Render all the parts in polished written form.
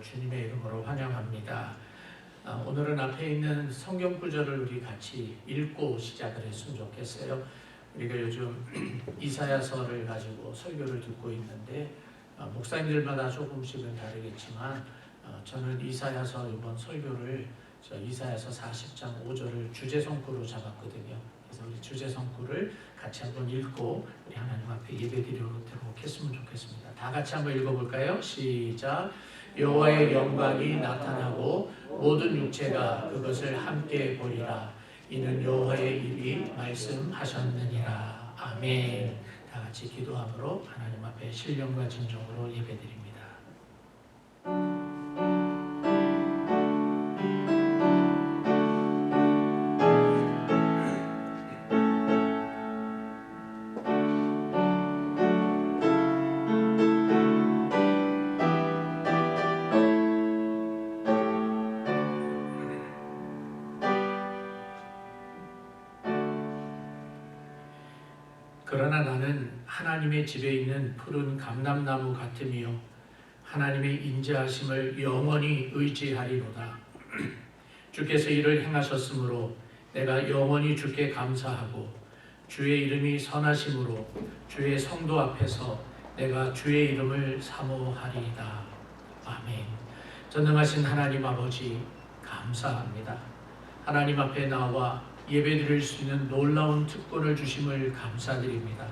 주님의 이름으로 환영합니다. 오늘은 앞에 있는 성경 구절을 우리 같이 읽고 시작을 했으면 좋겠어요. 우리가 요즘 이사야서를 가지고 설교를 듣고 있는데 목사님들마다 조금씩은 다르겠지만 저는 이사야서 이번 설교를 이사야서 40장 5절을 주제성구로 잡았거든요. 그래서 우리 주제성구를 같이 한번 읽고 우리 하나님 앞에 예배드리도록 했으면 좋겠습니다. 다 같이 한번 읽어볼까요? 시작. 여호와의 영광이 나타나고 모든 육체가 그것을 함께 보리라. 이는 여호와의 입이 말씀하셨느니라. 아멘. 다 같이 기도함으로 하나님 앞에 신령과 진정으로 예배드립니다. 그러나 나는 하나님의 집에 있는 푸른 감람나무 같으며 하나님의 인자하심을 영원히 의지하리로다. 주께서 이를 행하셨으므로 내가 영원히 주께 감사하고 주의 이름이 선하심으로 주의 성도 앞에서 내가 주의 이름을 사모하리이다. 아멘. 전능하신 하나님 아버지 감사합니다. 하나님 앞에 나와 예배드릴 수 있는 놀라운 특권을 주심을 감사드립니다.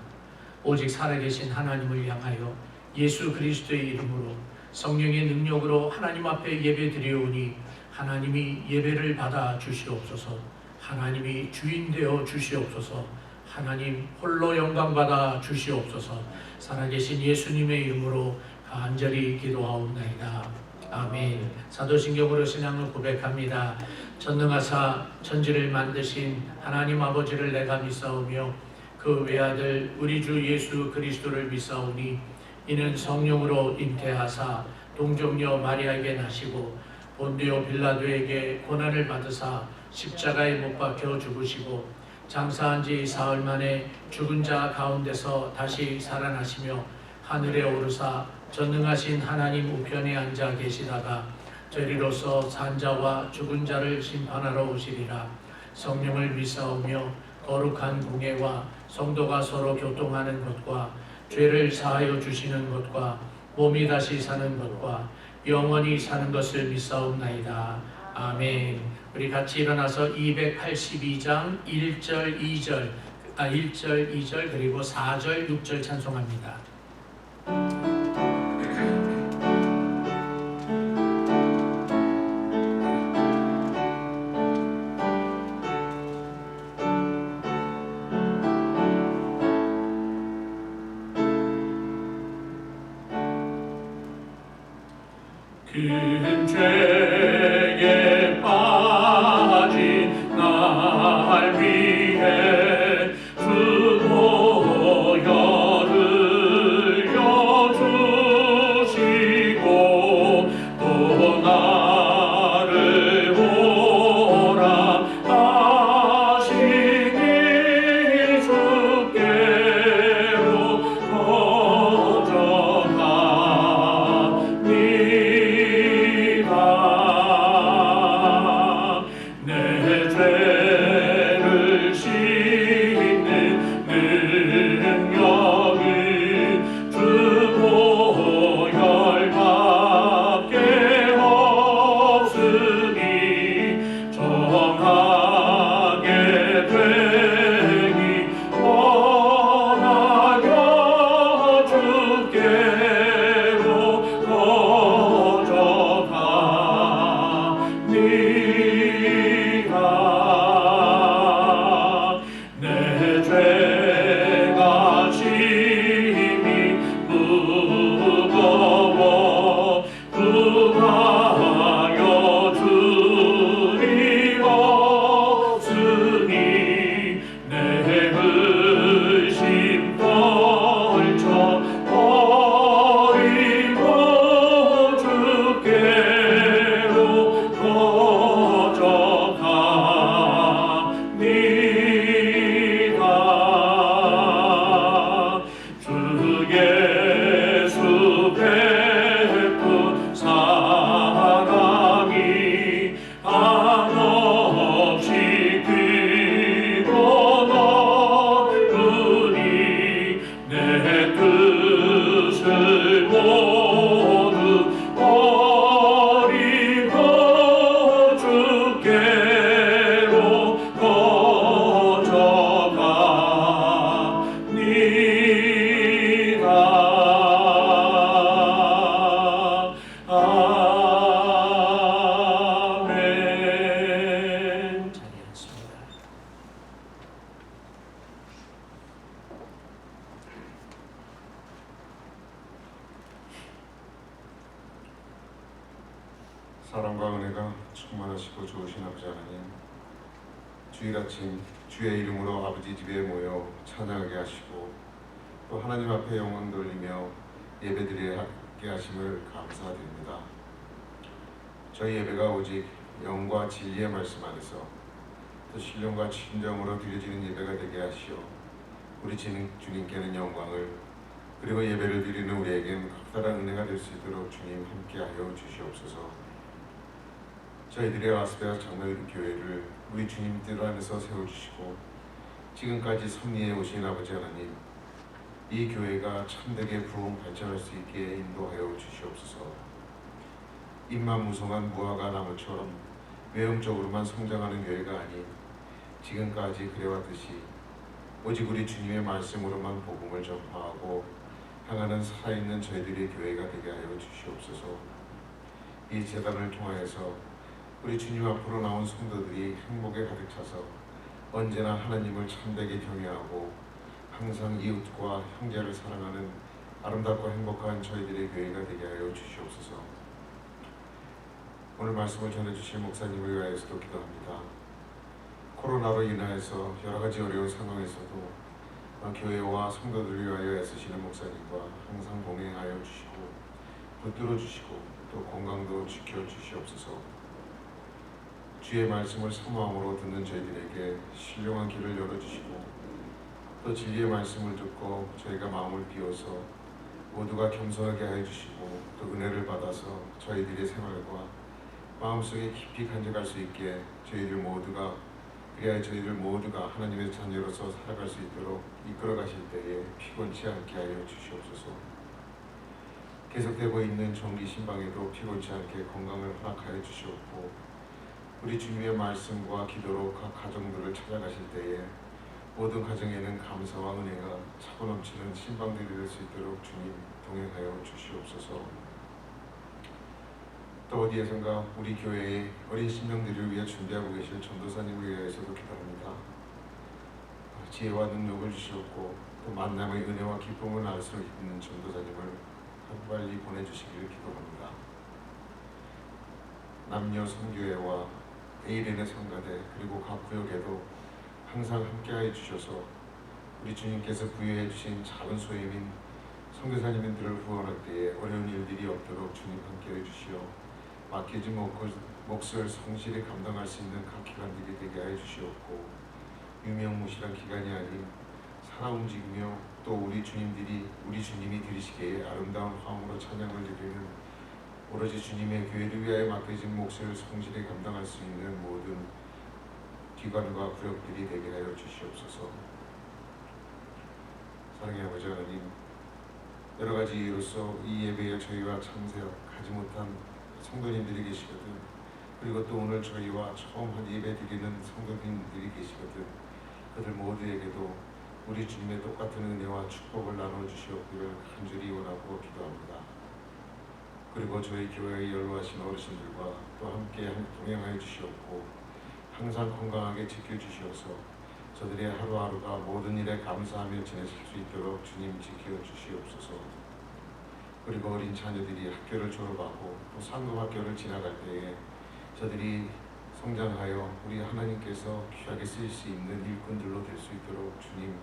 오직 살아계신 하나님을 향하여 예수 그리스도의 이름으로 성령의 능력으로 하나님 앞에 예배드리오니 하나님이 예배를 받아 주시옵소서. 하나님이 주인 되어 주시옵소서. 하나님 홀로 영광 받아 주시옵소서. 살아계신 예수님의 이름으로 간절히 기도하옵나이다. 아멘. 사도신경으로 신앙을 고백합니다. 전능하사 천지를 만드신 하나님 아버지를 내가 믿사오며 그 외아들 우리 주 예수 그리스도를 믿사오니 이는 성령으로 잉태하사 동정녀 마리아에게 나시고 본디오 빌라도에게 고난을 받으사 십자가에 못 박혀 죽으시고 장사한 지 사흘 만에 죽은 자 가운데서 다시 살아나시며 하늘에 오르사 전능하신 하나님 우편에 앉아 계시다가 저리로서 산자와 죽은 자를 심판하러 오시리라. 성령을 믿사오며 거룩한 공예와 성도가 서로 교통하는 것과 죄를 사하여 주시는 것과 몸이 다시 사는 것과 영원히 사는 것을 믿사옵나이다. 아멘. 우리 같이 일어나서 282장 1절 2절 그리고 4절 6절 찬송합니다. 큰 죄에 빠진 날 위해 주 보혈을 흘려주시고 또 나를 오라 하시니 주께로 거저가니 아멘. 자리에 앉습니다. 사랑과 은혜가 충만하시고 좋으신 아버지 하나님, 주일 아침 주의 이름으로 아버지 집에 모여 찬양하게 하시고 또 하나님 앞에 영광 돌리며 예배드리게 하심을 감사드립니다. 저희 예배가 오직 영과 진리의 말씀 안에서 또 신령과 진정으로 드려지는 예배가 되게 하시어 우리 주님께는 영광을, 그리고 예배를 드리는 우리에겐 커다란 은혜가 될 수 있도록 주님 함께하여 주시옵소서. 저희들의 라스베가스 장로교회를 우리 주님 뜻 안에서 세워주시고 지금까지 섭리해 오신 아버지 하나님, 이 교회가 참되게 부흥 발전할 수 있게 인도하여 주시옵소서. 입만 무성한 무화과 나무처럼 외형적으로만 성장하는 교회가 아닌 지금까지 그래왔듯이 오직 우리 주님의 말씀으로만 복음을 전파하고 향하는 살아있는 저희들의 교회가 되게 하여 주시옵소서. 이 재단을 통하여서 우리 주님 앞으로 나온 성도들이 행복에 가득 차서 언제나 하나님을 참되게 경외하고 항상 이웃과 형제를 사랑하는 아름답고 행복한 저희들의 교회가 되게 하여 주시옵소서. 오늘 말씀을 전해주실 목사님을 위하여서도 기도합니다. 코로나로 인하여서 여러 가지 어려운 상황에서도 교회와 성도들을 위하여 애쓰시는 목사님과 항상 동행하여 주시고 붙들어 주시고 또 건강도 지켜 주시옵소서. 주의 말씀을 사모함으로 듣는 저희들에게 신령한 길을 열어주시고 또 진리의 말씀을 듣고 저희가 마음을 비워서 모두가 겸손하게 하여 주시고 또 은혜를 받아서 저희들의 생활과 마음속에 깊이 간직할 수 있게 저희들 모두가 하나님의 자녀로서 살아갈 수 있도록 이끌어 가실 때에 피곤치 않게 하여 주시옵소서. 계속되고 있는 정기 신방에도 피곤치 않게 건강을 허락하여 주시옵고 우리 주님의 말씀과 기도로 각 가정들을 찾아가실 때에 모든 가정에는 감사와 은혜가 차고 넘치는 신방들이 될 수 있도록 주님 동행하여 주시옵소서. 또 어디에선가 우리 교회의 어린 심령들을 위해 준비하고 계실 전도사님을 위하여서도 기도합니다. 지혜와 능력을 주시옵고 또 만남의 은혜와 기쁨을 알 수 있는 전도사님을 빨리 보내주시기를 기도합니다. 남녀 성교회와 에이렌의 성가대 그리고 각 구역에도 항상 함께하여 주셔서 우리 주님께서 부여해 주신 작은 소임인 선교사님들을 후원할 때에 어려운 일들이 없도록 주님 함께해 주시어 맡겨진 몫을 성실히 감당할 수 있는 각 기관들이 되게 하여 주시옵고 유명무실한 기관이 아닌 살아 움직이며 또 우리 주님이 드리시기에 아름다운 화음으로 찬양을 드리는 오로지 주님의 교회를 위하여 맡겨진 몫을 성실히 감당할 수 있는 모든 기관과 구역들이 되게 하여 주시옵소서. 사랑의 아버지 하나님, 여러 가지 이유로서 이 예배에 저희와 참석하지 못한 성도님들이 계시거든, 그리고 또 오늘 저희와 처음 한 예배 드리는 성도님들이 계시거든, 그들 모두에게도 우리 주님의 똑같은 은혜와 축복을 나눠주시옵기를 간절히 원하고 기도합니다. 그리고 저희 교회에 연로하신 어르신들과 또 함께 동행하여 주시옵고 항상 건강하게 지켜주시어서 저들의 하루하루가 모든 일에 감사하며 지내실 수 있도록 주님 지켜주시옵소서. 그리고 어린 자녀들이 학교를 졸업하고 또 상급학교를 지나갈 때에 저들이 성장하여 우리 하나님께서 귀하게 쓰일 수 있는 일꾼들로 될 수 있도록 주님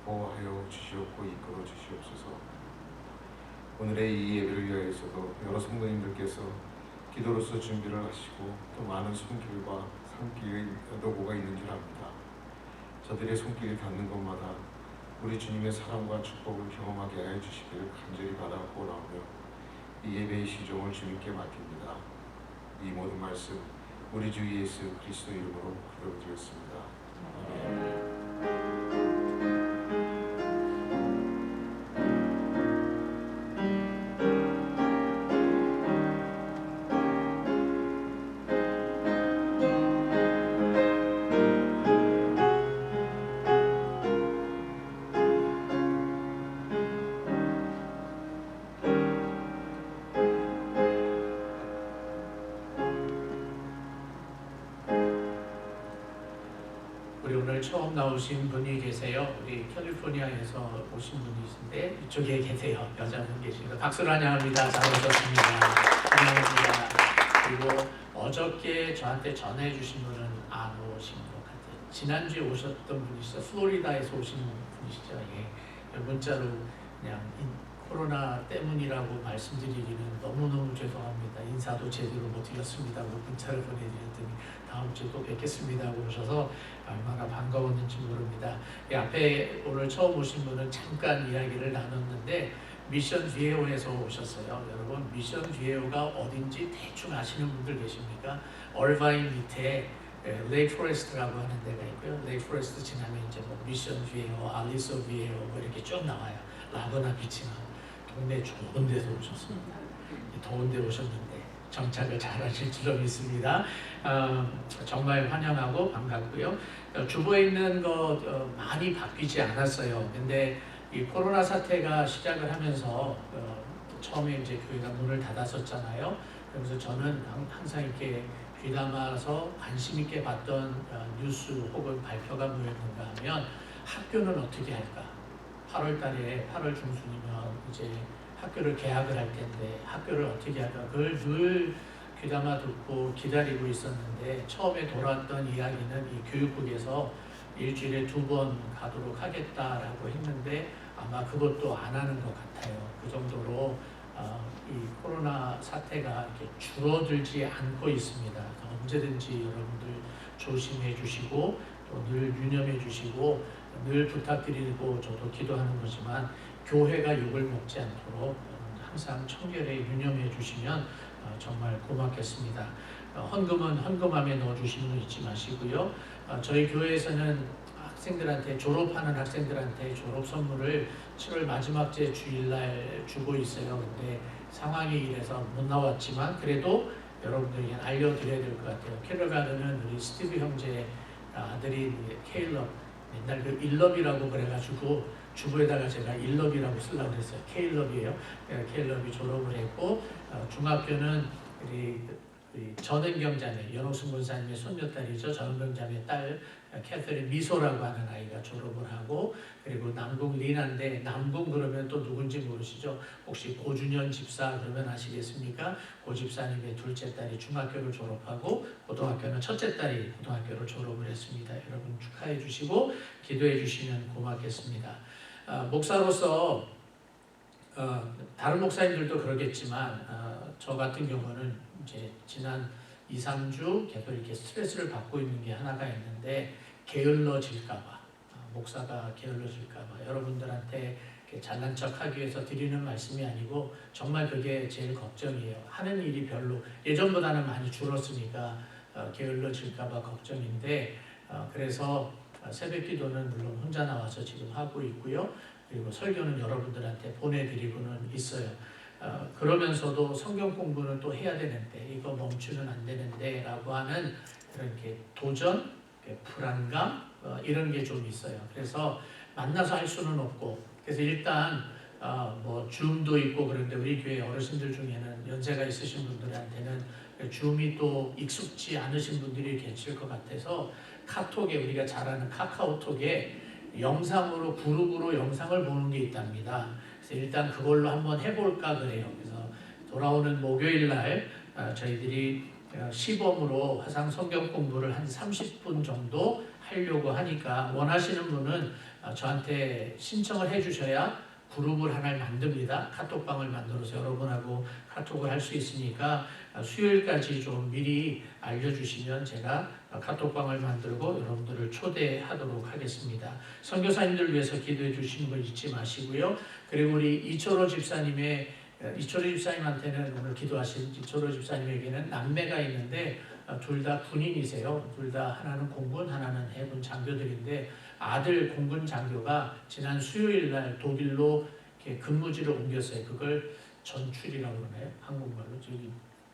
보호하여 주시옵고 이끌어 주시옵소서. 오늘의 이 예배를 위하여서도 여러 성도님들께서 기도로서 준비를 하시고 또 많은 손길과 산길의 노고가 있는 줄 압니다. 저들의 손길이 닿는 곳마다 우리 주님의 사랑과 축복을 경험하게 하여 주시기를 간절히 바라고 나오며 이 예배의 시종을 주님께 맡깁니다. 이 모든 말씀 우리 주 예수 그리스도 이름으로 기도드렸습니다. 아멘. 나오신 분이 계세요. 우리 캘리포니아에서 오신 분이 있는데 이쪽에 계세요. 여자분 계시니까 박수로 환영합니다. 잘 오셨습니다. 환영합니다. 그리고 어저께 저한테 전해주신 분은 안 오신 것 같아요. 지난주에 오셨던 분이시죠. 플로리다에서 오신 분이시죠. 예. 문자로 그냥 코로나 때문이라고 말씀드리기는 너무너무 죄송합니다. 인사도 제대로 못 드렸습니다. 문자를 보내드렸더니 다음 주에 또 뵙겠습니다 하고 오셔서 얼마나 반가웠는지 모릅니다. 이 앞에 오늘 처음 오신 분은 잠깐 이야기를 나눴는데 미션 비에오에서 오셨어요. 여러분 미션 비에오가 어딘지 대충 아시는 분들 계십니까? 얼바인 밑에 레이크 포레스트라고 하는 데가 있고요. 레이크 포레스트 지나면 이제 뭐 미션 비에오, 알리소 비에오 뭐 이렇게 쭉 나와요. 라거나 비치나 동네 좋은 데서 오셨습니다. 더운 데 오셨는데 정착을 잘 하실 줄 믿습니다. 정말 환영하고 반갑고요. 주보에 있는 거 많이 바뀌지 않았어요. 근데 이 코로나 사태가 시작을 하면서 처음에 이제 교회가 문을 닫았었잖아요. 그래서 저는 항상 이렇게 귀담아서 관심 있게 봤던 뉴스 혹은 발표가 뭐였는가 하면 학교는 어떻게 할까? 8월 달에 8월 중순이면 이제 학교를 개학을 할 텐데 학교를 어떻게 할까? 그걸 늘 귀담아 듣고 기다리고 있었는데 처음에 돌아왔던 이야기는 이 교육국에서 일주일에 2번 가도록 하겠다라고 했는데 아마 그것도 안 하는 것 같아요. 그 정도로 이 코로나 사태가 이렇게 줄어들지 않고 있습니다. 언제든지 여러분들 조심해 주시고 또 늘 유념해 주시고 늘 부탁드리고 저도 기도하는 거지만 교회가 욕을 먹지 않도록 항상 청결에 유념해 주시면 정말 고맙겠습니다. 헌금은 헌금함에 넣어주시는 거 잊지 마시고요. 저희 교회에서는 학생들한테 졸업하는 학생들한테 졸업 선물을 7월 마지막 째 주일날 주고 있어요. 근데 상황이 이래서 못 나왔지만 그래도 여러분들이 알려드려야 될 것 같아요. 킬러가드는 우리 스티브 형제 아들이 케일럽 맨날 그 일럽이라고 그래가지고 주부에다가 제가 일럽이라고 쓰려고 그랬어요. 케일럽이에요. 케일럽이 졸업을 했고 중학교는 우리 전은경 자매, 연옥순 권사님의 손녀딸이죠. 전은경 자매 딸 캐서린 미소라고 하는 아이가 졸업을 하고 그리고 남궁 리나인데 남궁 그러면 또 누군지 모르시죠? 혹시 고준현 집사 그러면 아시겠습니까? 고 집사님의 둘째 딸이 중학교를 졸업하고 고등학교는 첫째 딸이 고등학교를 졸업을 했습니다. 여러분 축하해 주시고 기도해 주시면 고맙겠습니다. 목사로서 다른 목사님들도 그러겠지만 저 같은 경우는 이제 지난 2, 3주 계속 이렇게 스트레스를 받고 있는 게 하나가 있는데 게을러질까봐 목사가 게을러질까봐 여러분들한테 잘난 척하기 위해서 드리는 말씀이 아니고 정말 그게 제일 걱정이에요. 하는 일이 별로 예전보다는 많이 줄었으니까 게을러질까봐 걱정인데 그래서 새벽기도는 물론 혼자 나와서 지금 하고 있고요. 그리고 설교는 여러분들한테 보내드리고는 있어요. 그러면서도 성경 공부는 또 해야 되는데 이거 멈추면 안 되는데 라고 하는 그런 게 도전, 불안감 이런 게 좀 있어요. 그래서 만나서 할 수는 없고 그래서 일단 뭐 줌도 있고 그런데 우리 교회 어르신들 중에는 연세가 있으신 분들한테는 줌이 또 익숙지 않으신 분들이 계실 것 같아서 카톡에 우리가 잘 아는 카카오톡에 영상으로 그룹으로 영상을 보는 게 있답니다. 그래서 일단 그걸로 한번 해볼까 그래요. 그래서 돌아오는 목요일 날 저희들이 시범으로 화상 성경 공부를 한 30분 정도 하려고 하니까 원하시는 분은 저한테 신청을 해주셔야 그룹을 하나를 만듭니다. 카톡방을 만들어서 여러분하고 카톡을 할 수 있으니까 수요일까지 좀 미리 알려주시면 제가 카톡방을 만들고 여러분들을 초대하도록 하겠습니다. 선교사님들을 위해서 기도해 주시는 걸 잊지 마시고요. 그리고 우리 이철호 집사님한테는 오늘 기도하신 이철호 집사님에게는 남매가 있는데 둘 다 군인이세요. 둘 다 하나는 공군, 하나는 해군 장교들인데 아들 공군 장교가 지난 수요일 날 독일로 이렇게 근무지를 옮겼어요. 그걸 전출이라고 그러나요? 한국말로 저기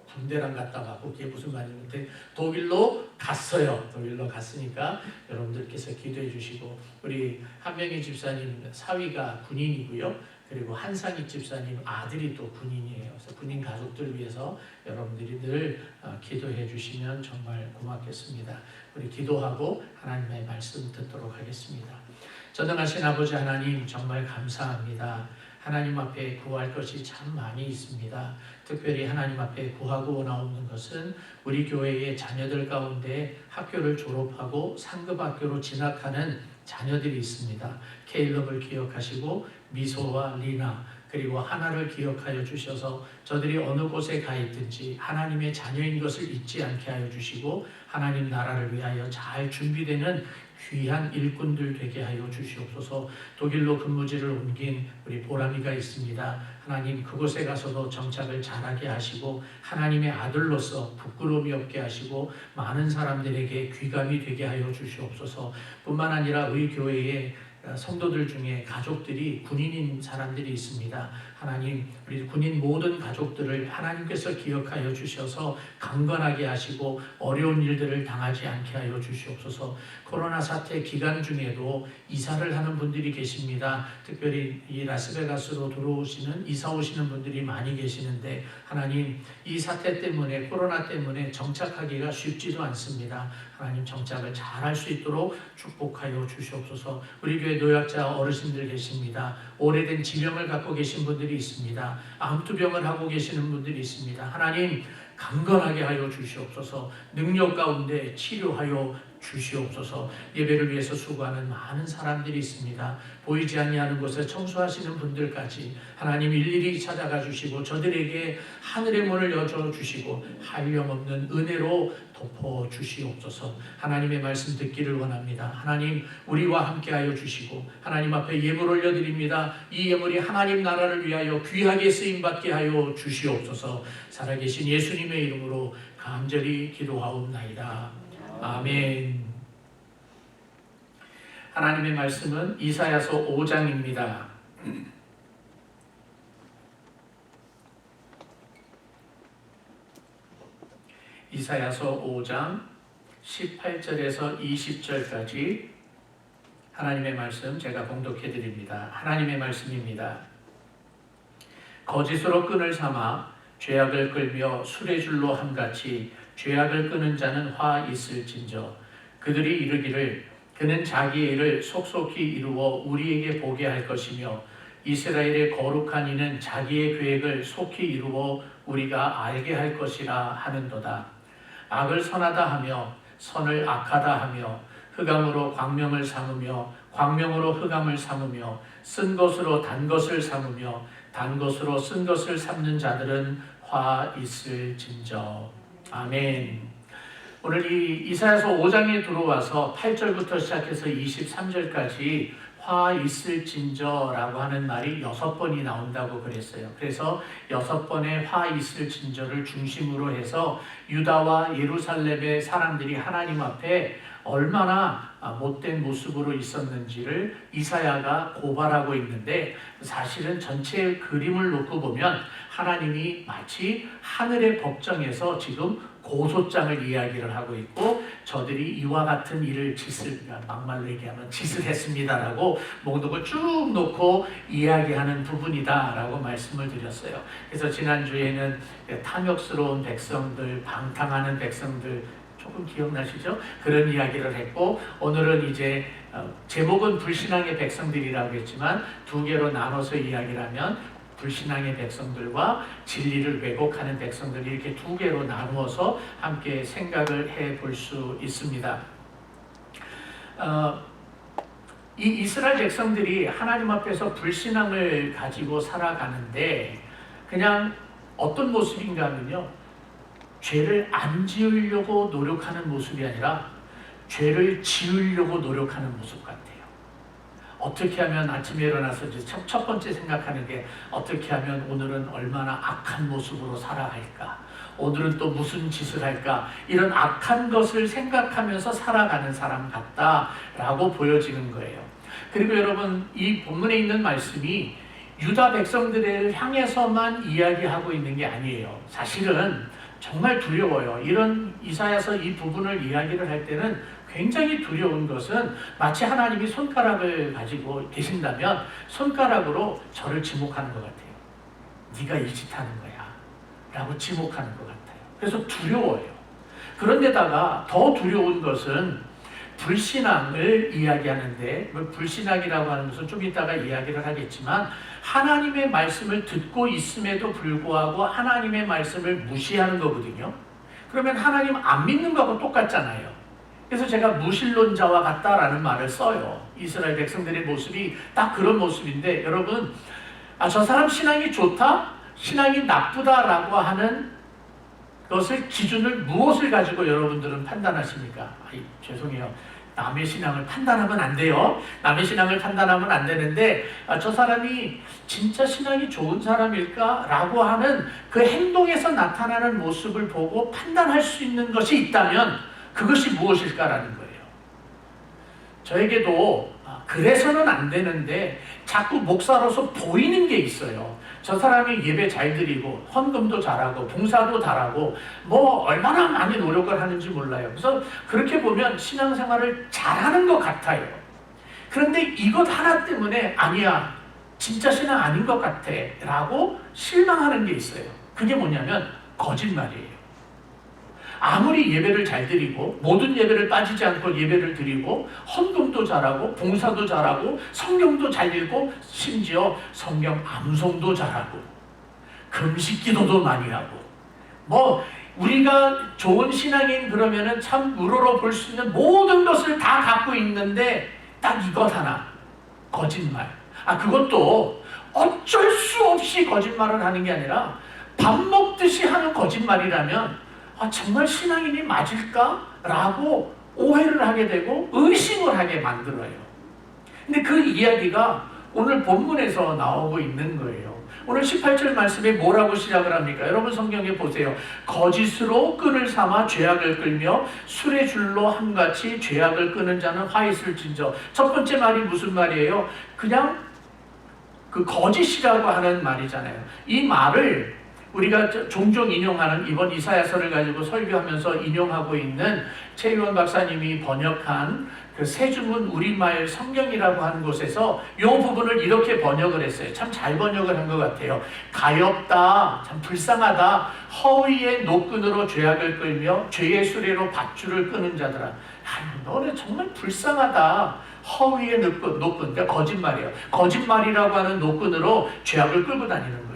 군대랑 갔다 왔고 그게 무슨 말인지 독일로 갔어요. 독일로 갔으니까 여러분들께서 기도해 주시고 우리 한명희 집사님 사위가 군인이고요. 그리고 한상익 집사님 아들이 또 군인이에요. 그래서 군인 가족들 위해서 여러분들이 늘 기도해 주시면 정말 고맙겠습니다. 우리 기도하고 하나님의 말씀 듣도록 하겠습니다. 전능하신 아버지 하나님, 정말 감사합니다. 하나님 앞에 구할 것이 참 많이 있습니다. 특별히 하나님 앞에 구하고 나오는 것은 우리 교회의 자녀들 가운데 학교를 졸업하고 상급학교로 진학하는 자녀들이 있습니다. 케일럽을 기억하시고 미소와 리나 그리고 하나를 기억하여 주셔서 저들이 어느 곳에 가 있든지 하나님의 자녀인 것을 잊지 않게 하여 주시고 하나님 나라를 위하여 잘 준비되는 귀한 일꾼들 되게 하여 주시옵소서. 독일로 근무지를 옮긴 우리 보람이가 있습니다. 하나님 그곳에 가서도 정착을 잘하게 하시고 하나님의 아들로서 부끄러움이 없게 하시고 많은 사람들에게 귀감이 되게 하여 주시옵소서. 뿐만 아니라 우리 교회에 성도들 중에 가족들이 군인인 사람들이 있습니다. 하나님 우리 군인 모든 가족들을 하나님께서 기억하여 주셔서 강건하게 하시고 어려운 일들을 당하지 않게 하여 주시옵소서. 코로나 사태 기간 중에도 이사를 하는 분들이 계십니다. 특별히 이 라스베가스로 들어오시는 이사 오시는 분들이 많이 계시는데 하나님 이 사태 때문에 코로나 때문에 정착하기가 쉽지도 않습니다. 하나님 정착을 잘할 수 있도록 축복하여 주시옵소서. 우리 교회 노약자 어르신들 계십니다. 오래된 질병을 갖고 계신 분들이 있습니다. 암투병을 하고 계시는 분들이 있습니다. 하나님 강건하게 하여 주시옵소서. 능력 가운데 치료하여 주시옵소서. 예배를 위해서 수고하는 많은 사람들이 있습니다. 보이지 아니하는 곳에 청소하시는 분들까지 하나님 일일이 찾아가 주시고 저들에게 하늘의 문을 여줘 주시고 한량없는 은혜로 덮어 주시옵소서. 하나님의 말씀 듣기를 원합니다. 하나님 우리와 함께하여 주시고 하나님 앞에 예물 올려드립니다. 이 예물이 하나님 나라를 위하여 귀하게 쓰임받게 하여 주시옵소서. 살아계신 예수님의 이름으로 간절히 기도하옵나이다. 아멘. 하나님의 말씀은 이사야서 5장입니다. 이사야서 5장 18절에서 20절까지 하나님의 말씀 제가 봉독해 드립니다. 하나님의 말씀입니다. 거짓으로 끈을 삼아 죄악을 끌며 수레줄로 함같이 죄악을 끄는 자는 화 있을진저. 그들이 이르기를 그는 자기의 일을 속속히 이루어 우리에게 보게 할 것이며 이스라엘의 거룩한 이는 자기의 계획을 속히 이루어 우리가 알게 할 것이라 하는도다. 악을 선하다 하며 선을 악하다 하며 흑암으로 광명을 삼으며 광명으로 흑암을 삼으며 쓴 것으로 단 것을 삼으며 단 것으로 쓴 것을 삼는 자들은 화 있을진저. 아멘. 오늘 이 이사야서 5장에 들어와서 8절부터 시작해서 23절까지 화 있을진저라고 하는 말이 6번이 나온다고 그랬어요. 그래서 6번의 화 있을진저를 중심으로 해서 유다와 예루살렘의 사람들이 하나님 앞에 얼마나 못된 모습으로 있었는지를 이사야가 고발하고 있는데 사실은 전체 그림을 놓고 보면 하나님이 마치 하늘의 법정에서 지금 고소장을 이야기를 하고 있고 저들이 이와 같은 일을 막말로 얘기하면 짓을 했습니다라고 목록을 쭉 놓고 이야기하는 부분이다라고 말씀을 드렸어요. 그래서 지난주에는 탐욕스러운 백성들, 방탕하는 백성들 조금 기억나시죠? 그런 이야기를 했고 오늘은 이제 제목은 불신앙의 백성들이라고 했지만 두 개로 나눠서 이야기를 하면 불신앙의 백성들과 진리를 왜곡하는 백성들 이렇게 두 개로 나누어서 함께 생각을 해볼 수 있습니다. 이 이스라엘 백성들이 하나님 앞에서 불신앙을 가지고 살아가는데 그냥 어떤 모습인가 하면요, 죄를 안 지으려고 노력하는 모습이 아니라 죄를 지으려고 노력하는 모습 같아요. 어떻게 하면 아침에 일어나서 이제 첫 번째 생각하는 게 어떻게 하면 오늘은 얼마나 악한 모습으로 살아갈까? 오늘은 또 무슨 짓을 할까? 이런 악한 것을 생각하면서 살아가는 사람 같다라고 보여지는 거예요. 그리고 여러분 이 본문에 있는 말씀이 유다 백성들을 향해서만 이야기하고 있는 게 아니에요. 사실은 정말 두려워요. 이런 이사야서 이 부분을 이야기를 할 때는 굉장히 두려운 것은 마치 하나님이 손가락을 가지고 계신다면 손가락으로 저를 지목하는 것 같아요. 네가 이 짓 하는 거야 라고 지목하는 것 같아요. 그래서 두려워요. 그런데다가 더 두려운 것은 불신앙을 이야기하는데, 불신앙이라고 하는 것은 좀 이따가 이야기를 하겠지만 하나님의 말씀을 듣고 있음에도 불구하고 하나님의 말씀을 무시하는 거거든요. 그러면 하나님 안 믿는 거하고 똑같잖아요. 그래서 제가 무신론자와 같다라는 말을 써요. 이스라엘 백성들의 모습이 딱 그런 모습인데, 여러분, 저 사람 신앙이 좋다? 신앙이 나쁘다라고 하는 것을 기준을 무엇을 가지고 여러분들은 판단하십니까? 죄송해요. 남의 신앙을 판단하면 안 돼요. 남의 신앙을 판단하면 안 되는데 저 사람이 진짜 신앙이 좋은 사람일까? 라고 하는 그 행동에서 나타나는 모습을 보고 판단할 수 있는 것이 있다면 그것이 무엇일까라는 거예요. 저에게도 그래서는 안 되는데 자꾸 목사로서 보이는 게 있어요. 저 사람이 예배 잘 드리고 헌금도 잘하고 봉사도 잘하고 뭐 얼마나 많이 노력을 하는지 몰라요. 그래서 그렇게 보면 신앙생활을 잘하는 것 같아요. 그런데 이것 하나 때문에 아니야, 진짜 신앙 아닌 것 같아 라고 실망하는 게 있어요. 그게 뭐냐면 거짓말이에요. 아무리 예배를 잘 드리고 모든 예배를 빠지지 않고 예배를 드리고 헌금도 잘하고 봉사도 잘하고 성경도 잘 읽고 심지어 성경 암송도 잘하고 금식 기도도 많이 하고 뭐 우리가 좋은 신앙인 그러면은 참 우러러 볼 수 있는 모든 것을 다 갖고 있는데 딱 이것 하나, 거짓말. 그것도 어쩔 수 없이 거짓말을 하는 게 아니라 밥 먹듯이 하는 거짓말이라면 정말 신앙인이 맞을까? 라고 오해를 하게 되고 의심을 하게 만들어요. 근데 그 이야기가 오늘 본문에서 나오고 있는 거예요. 오늘 18절 말씀에 뭐라고 시작을 합니까? 여러분 성경에 보세요. 거짓으로 끈을 삼아 죄악을 끌며 술의 줄로 함같이 죄악을 끄는 자는 화 있을 진저. 첫 번째 말이 무슨 말이에요? 그냥 그 거짓이라고 하는 말이잖아요. 이 말을 우리가 종종 인용하는 이번 이사야서를 가지고 설교하면서 인용하고 있는 최유원 박사님이 번역한 그 세주문 우리말 성경이라고 하는 곳에서 이 부분을 이렇게 번역을 했어요. 참 잘 번역을 한 것 같아요. 가엾다, 참 불쌍하다, 허위의 노끈으로 죄악을 끌며 죄의 수레로 밧줄을 끄는 자들아. 너는 정말 불쌍하다. 허위의 노끈, 그러니까 거짓말이에요. 거짓말이라고 하는 노끈으로 죄악을 끌고 다니는 거예요.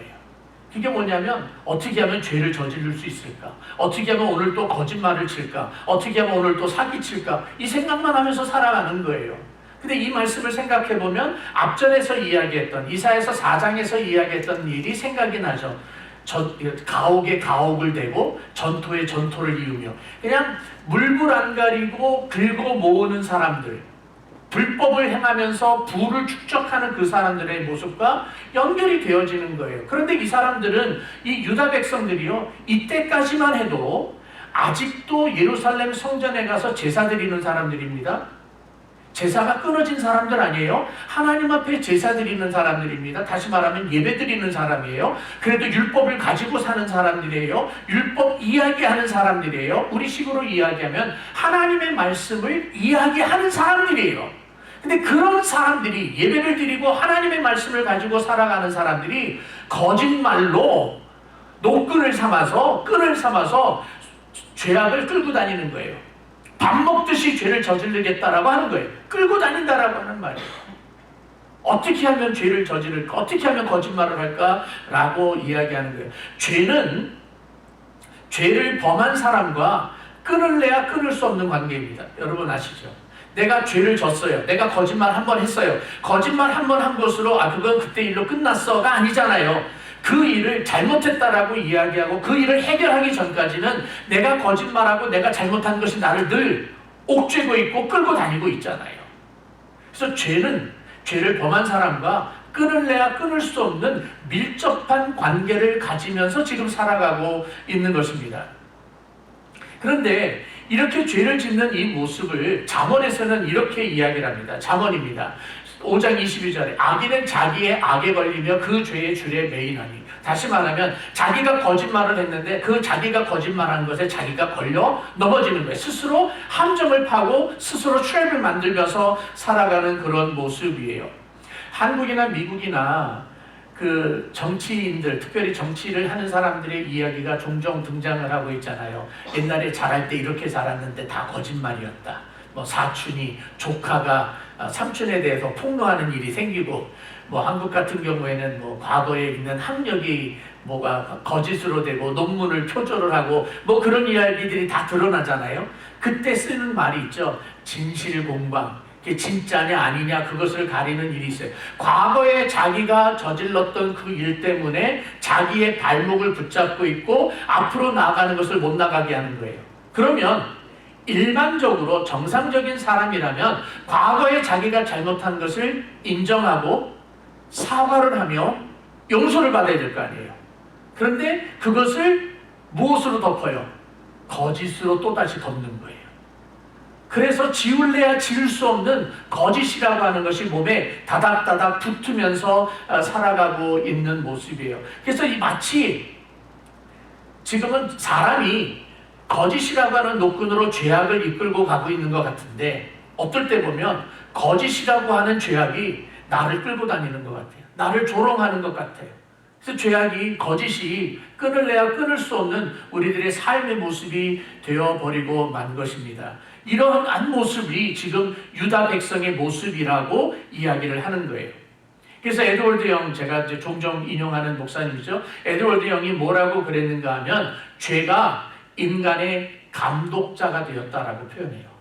그게 뭐냐면 어떻게 하면 죄를 저지를 수 있을까? 어떻게 하면 오늘 또 거짓말을 칠까? 어떻게 하면 오늘 또 사기칠까? 이 생각만 하면서 살아가는 거예요. 근데 이 말씀을 생각해 보면 앞전에서 이야기했던 이사야서 4장에서 이야기했던 일이 생각이 나죠. 가옥에 가옥을 대고 전토에 전토를 이으며 그냥 물불 안 가리고 긁어 모으는 사람들, 불법을 행하면서 부를 축적하는 그 사람들의 모습과 연결이 되어지는 거예요. 그런데 이 사람들은, 이 유다 백성들이요, 이때까지만 해도 아직도 예루살렘 성전에 가서 제사 드리는 사람들입니다. 제사가 끊어진 사람들 아니에요? 하나님 앞에 제사 드리는 사람들입니다. 다시 말하면 예배 드리는 사람이에요. 그래도 율법을 가지고 사는 사람들이에요. 율법 이야기하는 사람들이에요. 우리 식으로 이야기하면 하나님의 말씀을 이야기하는 사람들이에요. 근데 그런 사람들이, 예배를 드리고 하나님의 말씀을 가지고 살아가는 사람들이 거짓말로 노끈을 삼아서, 끈을 삼아서 죄악을 끌고 다니는 거예요. 밥 먹듯이 죄를 저지르겠다라고 하는 거예요. 끌고 다닌다라고 하는 말이에요. 어떻게 하면 죄를 저지를까? 어떻게 하면 거짓말을 할까? 라고 이야기하는 거예요. 죄는 죄를 범한 사람과 끊을래야 끊을 수 없는 관계입니다. 여러분 아시죠? 내가 죄를 졌어요. 내가 거짓말 한 번 했어요. 거짓말 한 번 한 것으로 그건 그때 일로 끝났어가 아니잖아요. 그 일을 잘못했다라고 이야기하고 그 일을 해결하기 전까지는 내가 거짓말하고 내가 잘못한 것이 나를 늘 옥죄고 있고 끌고 다니고 있잖아요. 그래서 죄는 죄를 범한 사람과 끊을래야 끊을 수 없는 밀접한 관계를 가지면서 지금 살아가고 있는 것입니다. 그런데 이렇게 죄를 짓는 이 모습을 잠언에서는 이렇게 이야기를 합니다. 잠언입니다. 5장 22절에 악인은 자기의 악에 걸리며 그 죄의 줄에 매이나니. 다시 말하면 자기가 거짓말을 했는데 그 자기가 거짓말한 것에 자기가 걸려 넘어지는 거예요. 스스로 함정을 파고 스스로 트랩을 만들면서 살아가는 그런 모습이에요. 한국이나 미국이나 그 정치인들, 특별히 정치를 하는 사람들의 이야기가 종종 등장을 하고 있잖아요. 옛날에 잘할 때 이렇게 살았는데 다 거짓말이었다. 뭐 사촌이 조카가 삼촌에 대해서 폭로하는 일이 생기고, 뭐 한국 같은 경우에는 뭐 과거에 있는 학력이 뭐가 거짓으로 되고 논문을 표절을 하고 뭐 그런 이야기들이 다 드러나잖아요. 그때 쓰는 말이 있죠. 진실공방. 그게 진짜냐 아니냐 그것을 가리는 일이 있어요. 과거에 자기가 저질렀던 그 일 때문에 자기의 발목을 붙잡고 있고 앞으로 나아가는 것을 못 나가게 하는 거예요. 그러면 일반적으로 정상적인 사람이라면 과거에 자기가 잘못한 것을 인정하고 사과를 하며 용서를 받아야 될 거 아니에요. 그런데 그것을 무엇으로 덮어요? 거짓으로 또다시 덮는 거예요. 그래서 지울래야 지울 수 없는 거짓이라고 하는 것이 몸에 다닥다닥 붙으면서 살아가고 있는 모습이에요. 그래서 이 마치 지금은 사람이 거짓이라고 하는 노끈으로 죄악을 이끌고 가고 있는 것 같은데, 어떨 때 보면 거짓이라고 하는 죄악이 나를 끌고 다니는 것 같아요. 나를 조롱하는 것 같아요. 그래서 죄악이, 거짓이 끊을래야 끊을 수 없는 우리들의 삶의 모습이 되어버리고 만 것입니다. 이러한 모습이 지금 유다 백성의 모습이라고 이야기를 하는 거예요. 그래서 에드월드 영, 제가 이제 종종 인용하는 목사님이죠. 에드월드 영이 뭐라고 그랬는가 하면 죄가 인간의 감독자가 되었다라고 표현해요.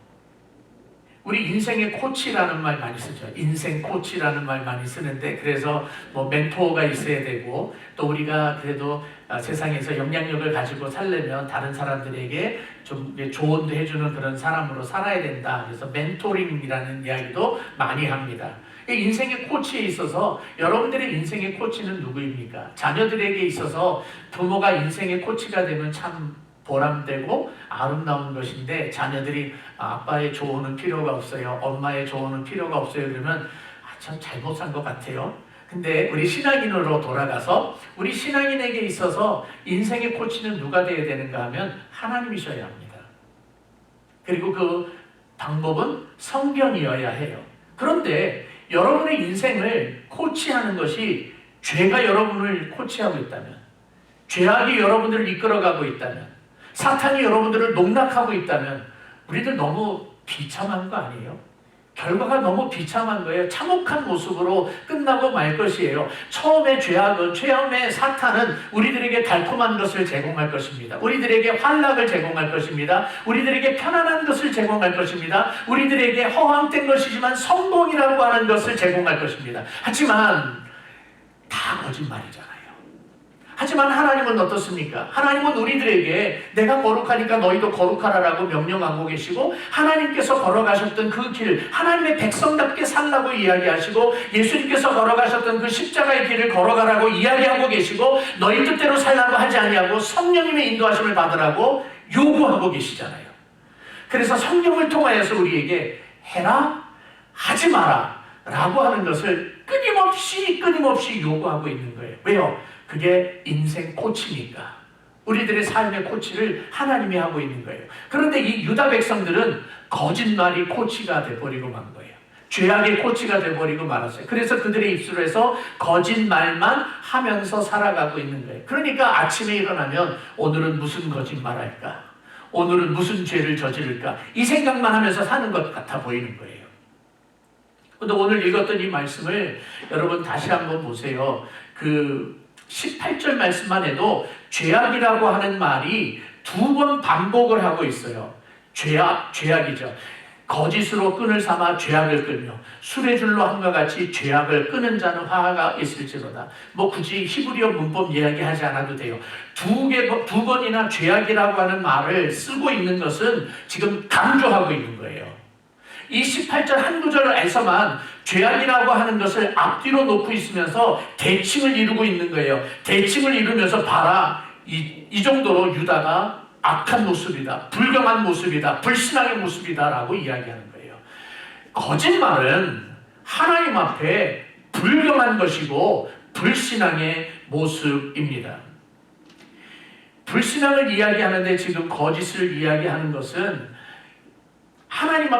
우리 인생의 코치라는 말 많이 쓰죠. 인생 코치라는 말 많이 쓰는데, 그래서 뭐 멘토가 있어야 되고, 또 우리가 그래도 세상에서 영향력을 가지고 살려면 다른 사람들에게 좀 조언도 해주는 그런 사람으로 살아야 된다. 그래서 멘토링이라는 이야기도 많이 합니다. 인생의 코치에 있어서 여러분들의 인생의 코치는 누구입니까? 자녀들에게 있어서 부모가 인생의 코치가 되면 참 보람되고 아름다운 것인데, 자녀들이 아빠의 조언은 필요가 없어요, 엄마의 조언은 필요가 없어요 그러면 참 잘못 산 것 같아요. 근데 우리 신앙인으로 돌아가서 우리 신앙인에게 있어서 인생의 코치는 누가 되어야 되는가 하면 하나님이셔야 합니다. 그리고 그 방법은 성경이어야 해요. 그런데 여러분의 인생을 코치하는 것이 죄가 여러분을 코치하고 있다면, 죄악이 여러분들을 이끌어가고 있다면, 사탄이 여러분들을 농락하고 있다면 우리들 너무 비참한 거 아니에요? 결과가 너무 비참한 거예요. 참혹한 모습으로 끝나고 말 것이에요. 처음에 죄악은, 처음에 사탄은 우리들에게 달콤한 것을 제공할 것입니다. 우리들에게 환락을 제공할 것입니다. 우리들에게 편안한 것을 제공할 것입니다. 우리들에게 허황된 것이지만 성공이라고 하는 것을 제공할 것입니다. 하지만 다 거짓말이잖아요. 하지만 하나님은 어떻습니까? 하나님은 우리들에게 내가 거룩하니까 너희도 거룩하라라고 명령하고 계시고, 하나님께서 걸어가셨던 그 길, 하나님의 백성답게 살라고 이야기하시고, 예수님께서 걸어가셨던 그 십자가의 길을 걸어가라고 이야기하고 계시고, 너희 뜻대로 살라고 하지 아니하고 성령님의 인도하심을 받으라고 요구하고 계시잖아요. 그래서 성령을 통하여서 우리에게 해라, 하지 마라 라고 하는 것을 끊임없이 요구하고 있는 거예요. 왜요? 그게 인생 코치니까. 우리들의 삶의 코치를 하나님이 하고 있는 거예요. 그런데 이 유다 백성들은 거짓말이 코치가 돼버리고 만 거예요. 죄악의 코치가 돼버리고 말았어요. 그래서 그들의 입술에서 거짓말만 하면서 살아가고 있는 거예요. 그러니까 아침에 일어나면 오늘은 무슨 거짓말할까? 오늘은 무슨 죄를 저지를까? 이 생각만 하면서 사는 것 같아 보이는 거예요. 근데 오늘 읽었던 이 말씀을 여러분 다시 한번 보세요. 그 18절 말씀만 해도 죄악이라고 하는 말이 2번 반복을 하고 있어요. 죄악이죠. 거짓으로 끈을 삼아 죄악을 끌며 술의 줄로 함과 같이 죄악을 끄는 자는 화가 있을지로다. 뭐 굳이 히브리어 문법 이야기하지 않아도 돼요. 두 번이나 죄악이라고 하는 말을 쓰고 있는 것은 지금 강조하고 있는 거예요. 이 18절 한 구절에서만 죄악이라고 하는 것을 앞뒤로 놓고 있으면서 대칭을 이루고 있는 거예요. 대칭을 이루면서 봐라, 이 정도로 유다가 악한 모습이다, 불경한 모습이다, 불신앙의 모습이다 라고 이야기하는 거예요. 거짓말은 하나님 앞에 불경한 것이고 불신앙의 모습입니다. 불신앙을 이야기하는데 지금 거짓을 이야기하는 것은 하나님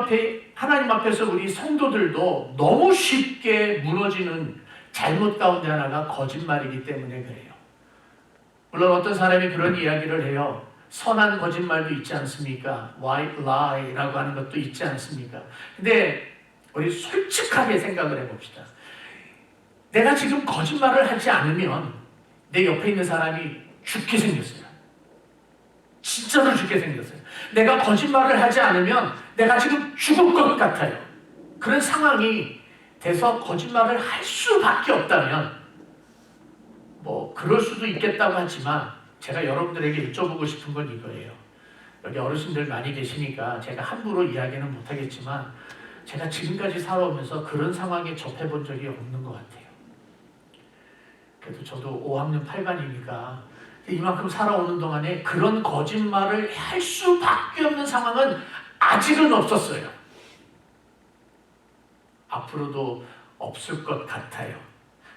앞에서 우리 성도들도 너무 쉽게 무너지는 잘못 가운데 하나가 거짓말이기 때문에 그래요. 물론 어떤 사람이 그런 이야기를 해요. 선한 거짓말도 있지 않습니까? White lie라고 하는 것도 있지 않습니까? 근데 우리 솔직하게 생각을 해봅시다. 내가 지금 거짓말을 하지 않으면 내 옆에 있는 사람이 죽게 생겼어요. 진짜로 죽게 생겼어요. 내가 거짓말을 하지 않으면 내가 지금 죽을 것 같아요. 그런 상황이 돼서 거짓말을 할 수밖에 없다면 뭐 그럴 수도 있겠다고 하지만 제가 여러분들에게 여쭤보고 싶은 건 이거예요. 여기 어르신들 많이 계시니까 제가 함부로 이야기는 못하겠지만 제가 지금까지 살아오면서 그런 상황에 접해본 적이 없는 것 같아요. 그래도 저도 5학년 8반이니까 이만큼 살아오는 동안에 그런 거짓말을 할 수밖에 없는 상황은 아직은 없었어요. 앞으로도 없을 것 같아요.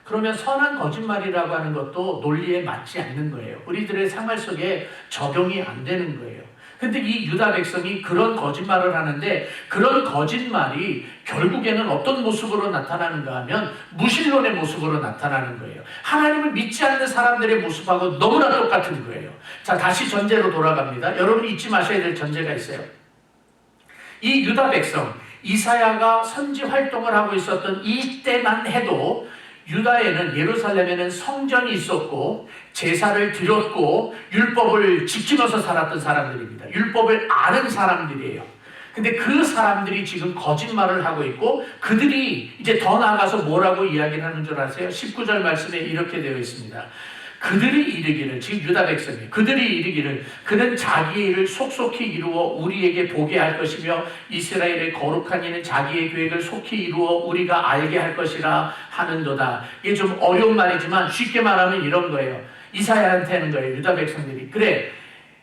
그러면 선한 거짓말이라고 하는 것도 논리에 맞지 않는 거예요. 우리들의 생활 속에 적용이 안 되는 거예요. 근데 이 유다 백성이 그런 거짓말을 하는데 그런 거짓말이 결국에는 어떤 모습으로 나타나는가 하면 무신론의 모습으로 나타나는 거예요. 하나님을 믿지 않는 사람들의 모습하고 너무나 똑같은 거예요. 자, 다시 전제로 돌아갑니다. 여러분이 잊지 마셔야 될 전제가 있어요. 이 유다 백성, 이사야가 선지 활동을 하고 있었던 이때만 해도 유다에는 예루살렘에는 성전이 있었고 제사를 드렸고 율법을 지키면서 살았던 사람들입니다. 율법을 아는 사람들이에요. 근데 그 사람들이 지금 거짓말을 하고 있고 그들이 이제 더 나아가서 뭐라고 이야기를 하는 줄 아세요? 19절 말씀에 이렇게 되어 있습니다. 그들이 이르기를, 즉 유다 백성이 그들이 이르기를 그는 자기의 일을 속속히 이루어 우리에게 보게 할 것이며 이스라엘의 거룩한 이는 자기의 계획을 속히 이루어 우리가 알게 할 것이라 하는도다. 이게 좀 어려운 말이지만 쉽게 말하면 이런 거예요. 이사야한테 하는 거예요. 유다 백성들이. 그래,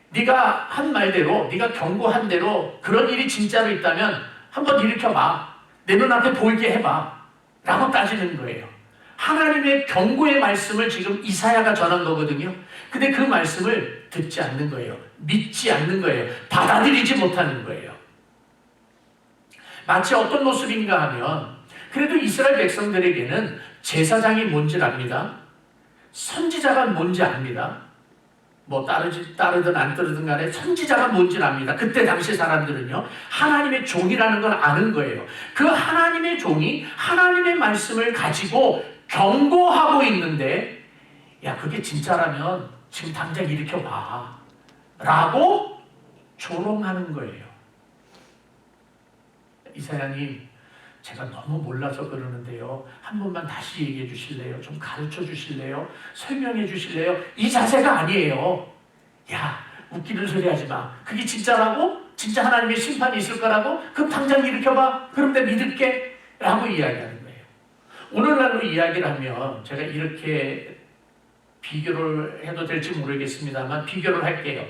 네가 한 말대로, 네가 경고한 대로 그런 일이 진짜로 있다면 한번 일으켜봐. 내 눈앞에 보이게 해봐. 라고 따지는 거예요. 하나님의 경고의 말씀을 지금 이사야가 전한 거거든요. 근데 그 말씀을 듣지 않는 거예요. 믿지 않는 거예요. 받아들이지 못하는 거예요. 마치 어떤 모습인가 하면 그래도 이스라엘 백성들에게는 제사장이 뭔지 압니다. 선지자가 뭔지 압니다. 뭐 따르든 안 따르든 간에 선지자가 뭔지 압니다. 그때 당시 사람들은요, 하나님의 종이라는 걸 아는 거예요. 그 하나님의 종이 하나님의 말씀을 가지고 경고하고 있는데, 야, 그게 진짜라면 지금 당장 일으켜봐 라고 조롱하는 거예요. 이사야님, 제가 너무 몰라서 그러는데요, 한 번만 다시 얘기해 주실래요? 좀 가르쳐 주실래요? 설명해 주실래요? 이 자세가 아니에요. 야, 웃기는 소리 하지 마. 그게 진짜라고? 진짜 하나님의 심판이 있을 거라고? 그럼 당장 일으켜봐. 그럼 내가 믿을게 라고 이야기하는 거예요. 오늘날로 이야기를 하면 제가 이렇게 비교를 해도 될지 모르겠습니다만 비교를 할게요.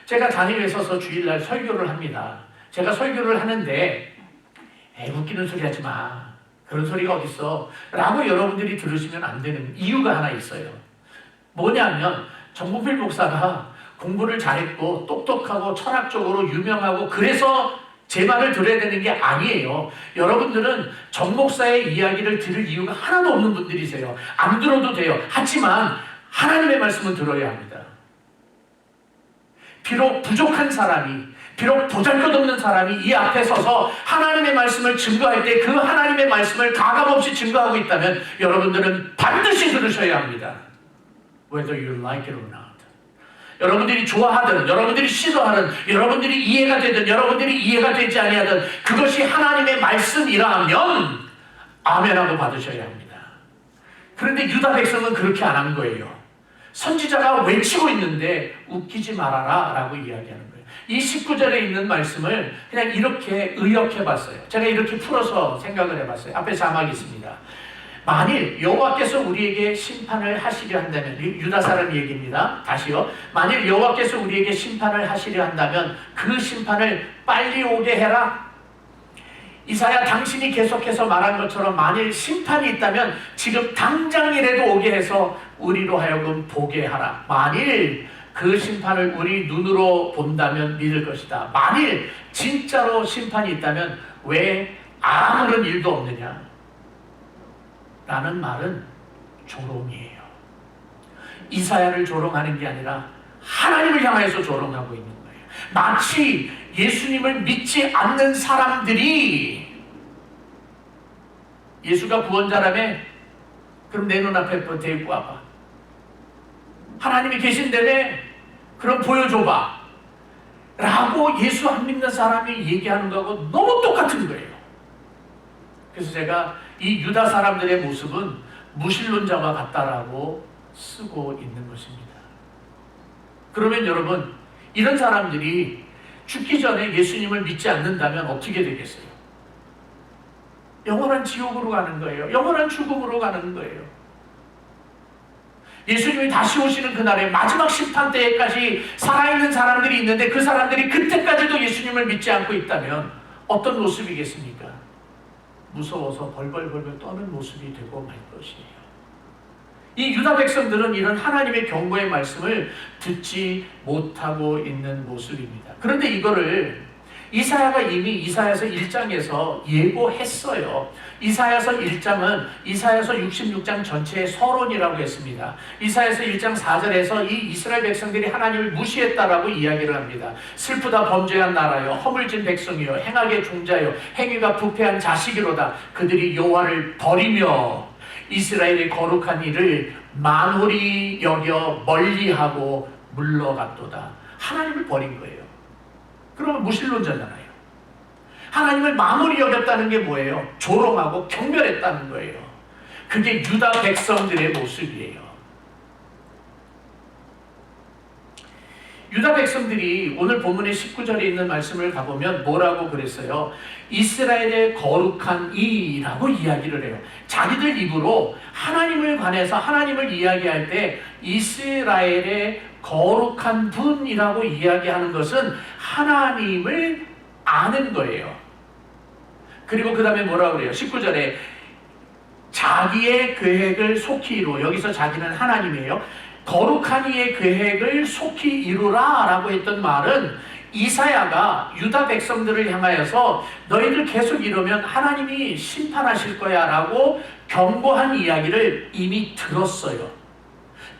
제가 단일에 서서 주일날 설교를 합니다. 제가 설교를 하는데 웃기는 소리 하지 마. 그런 소리가 어딨어. 라고 여러분들이 들으시면 안 되는 이유가 하나 있어요. 뭐냐면 정봉필 목사가 공부를 잘했고 똑똑하고 철학적으로 유명하고 그래서 제 말을 들어야 되는 게 아니에요. 여러분들은 정 목사의 이야기를 들을 이유가 하나도 없는 분들이세요. 안 들어도 돼요. 하지만 하나님의 말씀은 들어야 합니다. 비록 부족한 사람이, 비록 보잘것없는 사람이 이 앞에 서서 하나님의 말씀을 증거할 때 그 하나님의 말씀을 가감없이 증거하고 있다면 여러분들은 반드시 들으셔야 합니다. Whether you like it or not. 여러분들이 좋아하든 여러분들이 싫어하든 여러분들이 이해가 되든 여러분들이 이해가 되지 아니하든 그것이 하나님의 말씀이라면 아멘하고 받으셔야 합니다. 그런데 유다 백성은 그렇게 안 한 거예요. 선지자가 외치고 있는데 웃기지 말아라 라고 이야기하는 거예요. 이 19절에 있는 말씀을 그냥 이렇게 의역해봤어요. 제가 이렇게 풀어서 생각을 해봤어요. 앞에 자막이 있습니다. 만일 여호와께서 우리에게 심판을 하시려 한다면, 유다 사람 얘기입니다. 다시요. 만일 여호와께서 우리에게 심판을 하시려 한다면 그 심판을 빨리 오게 해라. 이사야, 당신이 계속해서 말한 것처럼 만일 심판이 있다면 지금 당장이라도 오게 해서 우리로 하여금 보게 하라. 만일 그 심판을 우리 눈으로 본다면 믿을 것이다. 만일 진짜로 심판이 있다면 왜 아무런 일도 없느냐? 라는 말은 조롱이에요. 이사야를 조롱하는 게 아니라 하나님을 향해서 조롱하고 있는 거예요. 마치 예수님을 믿지 않는 사람들이 예수가 구원자라며? 그럼 내 눈앞에 데리고 와봐. 하나님이 계신다며? 그럼 보여줘봐. 라고 예수 안 믿는 사람이 얘기하는 거하고 너무 똑같은 거예요. 그래서 제가 이 유다 사람들의 모습은 무신론자와 같다라고 쓰고 있는 것입니다. 그러면 여러분, 이런 사람들이 죽기 전에 예수님을 믿지 않는다면 어떻게 되겠어요? 영원한 지옥으로 가는 거예요. 영원한 죽음으로 가는 거예요. 예수님이 다시 오시는 그날에 마지막 심판 때까지 살아있는 사람들이 있는데 그 사람들이 그때까지도 예수님을 믿지 않고 있다면 어떤 모습이겠습니까? 무서워서 벌벌벌벌 떠는 모습이 되고 말 것이에요. 이 유다 백성들은 이런 하나님의 경고의 말씀을 듣지 못하고 있는 모습입니다. 그런데 이거를 이사야가 이미 이사야서 1장에서 예고했어요. 이사야서 1장은 이사야서 66장 전체의 서론이라고 했습니다. 이사야서 1장 4절에서 이 이스라엘 백성들이 하나님을 무시했다라고 이야기를 합니다. 슬프다 범죄한 나라여, 허물진 백성이여, 행악의 종자여, 행위가 부패한 자식이로다. 그들이 여호와를 버리며 이스라엘의 거룩한 일을 만홀히 여겨 멀리하고 물러갔도다. 하나님을 버린 거예요. 그러면 무신론자잖아요. 하나님을 만홀히 여겼다는 게 뭐예요? 조롱하고 경멸했다는 거예요. 그게 유다 백성들의 모습이에요. 유다 백성들이 오늘 본문의 19절에 있는 말씀을 가보면 뭐라고 그랬어요? 이스라엘의 거룩한 이라고 이야기를 해요. 자기들 입으로 하나님을 관해서 하나님을 이야기할 때 이스라엘의 거룩한 분이라고 이야기하는 것은 하나님을 아는 거예요. 그리고 그 다음에 뭐라고 그래요? 19절에 자기의 계획을 속히 이루어, 여기서 자기는 하나님이에요. 거룩한 이의 계획을 속히 이루라 라고 했던 말은 이사야가 유다 백성들을 향하여서 너희들 계속 이러면 하나님이 심판하실 거야 라고 경고한 이야기를 이미 들었어요.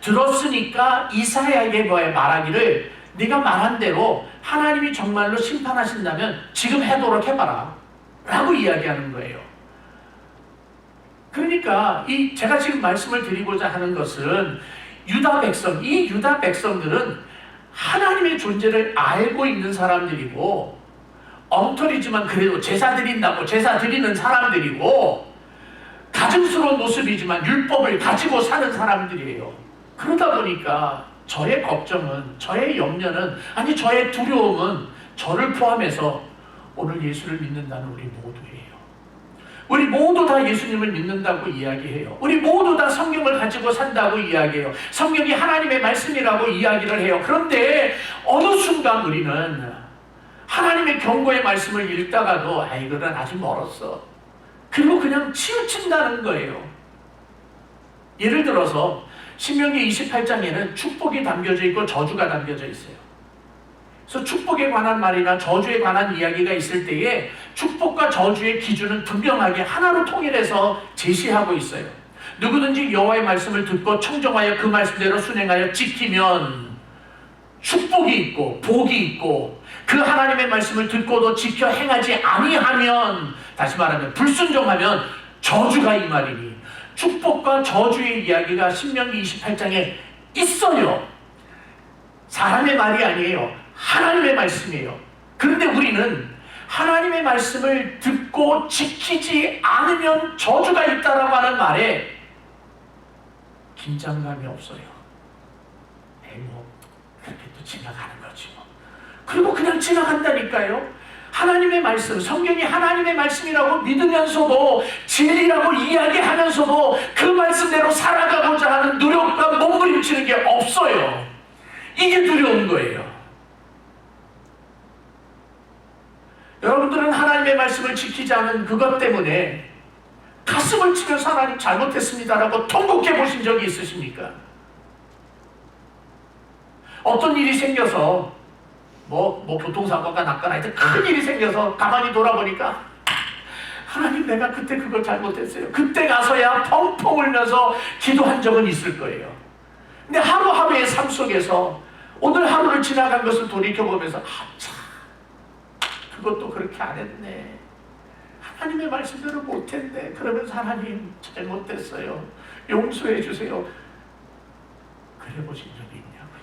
들었으니까 이사야에게 말하기를 네가 말한 대로 하나님이 정말로 심판하신다면 지금 해도록 해봐라 라고 이야기하는 거예요. 그러니까 제가 지금 말씀을 드리고자 하는 것은 유다 백성, 이 유다 백성들은 하나님의 존재를 알고 있는 사람들이고 엉터리지만 그래도 제사 드린다고 제사 드리는 사람들이고 가증스러운 모습이지만 율법을 가지고 사는 사람들이에요. 그러다 보니까 저의 걱정은, 저의 염려는, 아니 저의 두려움은 저를 포함해서 오늘 예수를 믿는다는 우리 모두예요. 우리 모두 다 예수님을 믿는다고 이야기해요. 우리 모두 다 성경을 가지고 산다고 이야기해요. 성경이 하나님의 말씀이라고 이야기를 해요. 그런데 어느 순간 우리는 하나님의 경고의 말씀을 읽다가도 이거는 아직 멀었어. 그리고 그냥 치우친다는 거예요. 예를 들어서 신명기 28장에는 축복이 담겨져 있고 저주가 담겨져 있어요. 그래서 축복에 관한 말이나 저주에 관한 이야기가 있을 때에 축복과 저주의 기준은 분명하게 하나로 통일해서 제시하고 있어요. 누구든지 여호와의 말씀을 듣고 청정하여 그 말씀대로 순행하여 지키면 축복이 있고 복이 있고, 그 하나님의 말씀을 듣고도 지켜 행하지 아니하면, 다시 말하면 불순종하면 저주가 이 말이니, 축복과 저주의 이야기가 신명기 28장에 있어요. 사람의 말이 아니에요. 하나님의 말씀이에요. 그런데 우리는 하나님의 말씀을 듣고 지키지 않으면 저주가 있다라고 하는 말에 긴장감이 없어요. 그렇게 또 지나가는 거지 뭐. 그리고 그냥 지나간다니까요. 하나님의 말씀, 성경이 하나님의 말씀이라고 믿으면서도, 진리라고 이야기하면서도 그 말씀대로 살아가고자 하는 노력과 몸부림치는 게 없어요. 이게 두려운 거예요. 여러분들은 하나님의 말씀을 지키지 않은 그것 때문에 가슴을 치면서 하나님 잘못했습니다라고 통곡해 보신 적이 있으십니까? 어떤 일이 생겨서 뭐 교통사고가 났거나 하여튼 큰 일이 생겨서 가만히 돌아보니까 하나님 내가 그때 그걸 잘못했어요. 그때 가서야 펑펑 울면서 기도한 적은 있을 거예요. 근데 하루하루의 삶 속에서 오늘 하루를 지나간 것을 돌이켜보면서 참 그것도 그렇게 안 했네. 하나님의 말씀대로 못했네. 그러면서 하나님 잘못됐어요. 용서해 주세요. 그래 보신 적이 있냐고요.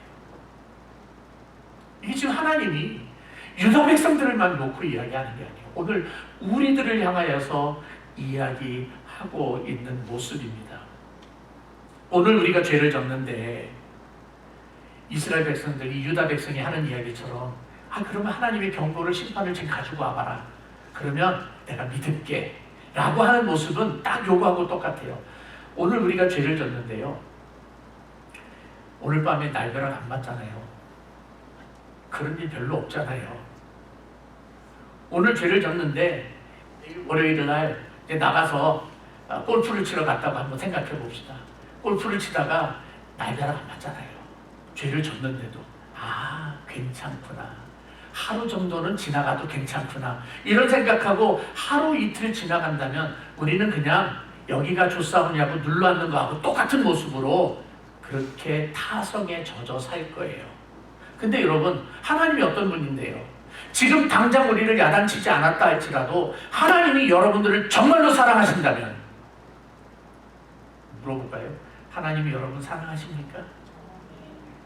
이게 지금 하나님이 유다 백성들만 놓고 이야기하는 게 아니에요. 오늘 우리들을 향하여서 이야기하고 있는 모습입니다. 오늘 우리가 죄를 졌는데 이스라엘 백성들이 유다 백성이 하는 이야기처럼 그러면 하나님의 경고를 심판을 지금 가지고 와봐라. 그러면 내가 믿을게 라고 하는 모습은 딱 요거하고 똑같아요. 오늘 우리가 죄를 졌는데요. 오늘 밤에 날벼락 안 맞잖아요. 그런 일 별로 없잖아요. 오늘 죄를 졌는데 월요일 날 이제 나가서 골프를 치러 갔다고 한번 생각해 봅시다. 골프를 치다가 날벼락 안 맞잖아요. 죄를 졌는데도 괜찮구나. 하루 정도는 지나가도 괜찮구나. 이런 생각하고 하루 이틀 지나간다면 우리는 그냥 여기가 좋사오냐고 눌러앉는 거하고 똑같은 모습으로 그렇게 타성에 젖어 살 거예요. 근데 여러분 하나님이 어떤 분인데요? 지금 당장 우리를 야단치지 않았다 할지라도 하나님이 여러분들을 정말로 사랑하신다면 물어볼까요? 하나님이 여러분 사랑하십니까?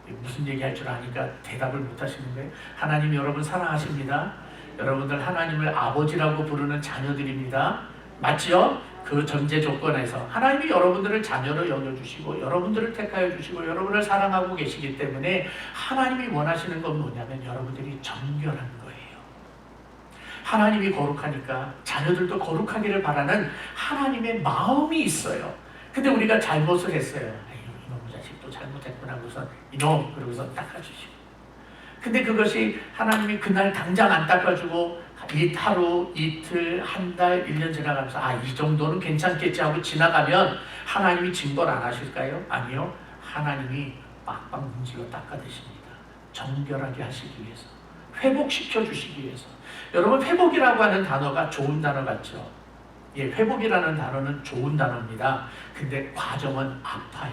무슨 얘기할 줄 아니까 대답을 못 하시는 거예요? 하나님이 여러분 사랑하십니다. 여러분들 하나님을 아버지라고 부르는 자녀들입니다. 맞지요? 그 전제 조건에서 하나님이 여러분들을 자녀로 여겨주시고 여러분들을 택하여 주시고 여러분을 사랑하고 계시기 때문에 하나님이 원하시는 건 뭐냐면 여러분들이 정결한 거예요. 하나님이 거룩하니까 자녀들도 거룩하기를 바라는 하나님의 마음이 있어요. 근데 우리가 잘못을 했어요. 이놈 자식도 잘못했구나 하고서 이놈 그러고서 닦아주시고, 근데 그것이 하나님이 그날 당장 안 닦아주고 하루, 이틀, 한 달, 1년 지나가면서 이 정도는 괜찮겠지 하고 지나가면 하나님이 징벌 안 하실까요? 아니요. 하나님이 빡빡 문질러 닦아드십니다. 정결하게 하시기 위해서, 회복시켜 주시기 위해서. 여러분 회복이라고 하는 단어가 좋은 단어 같죠? 예, 회복이라는 단어는 좋은 단어입니다. 근데 과정은 아파요.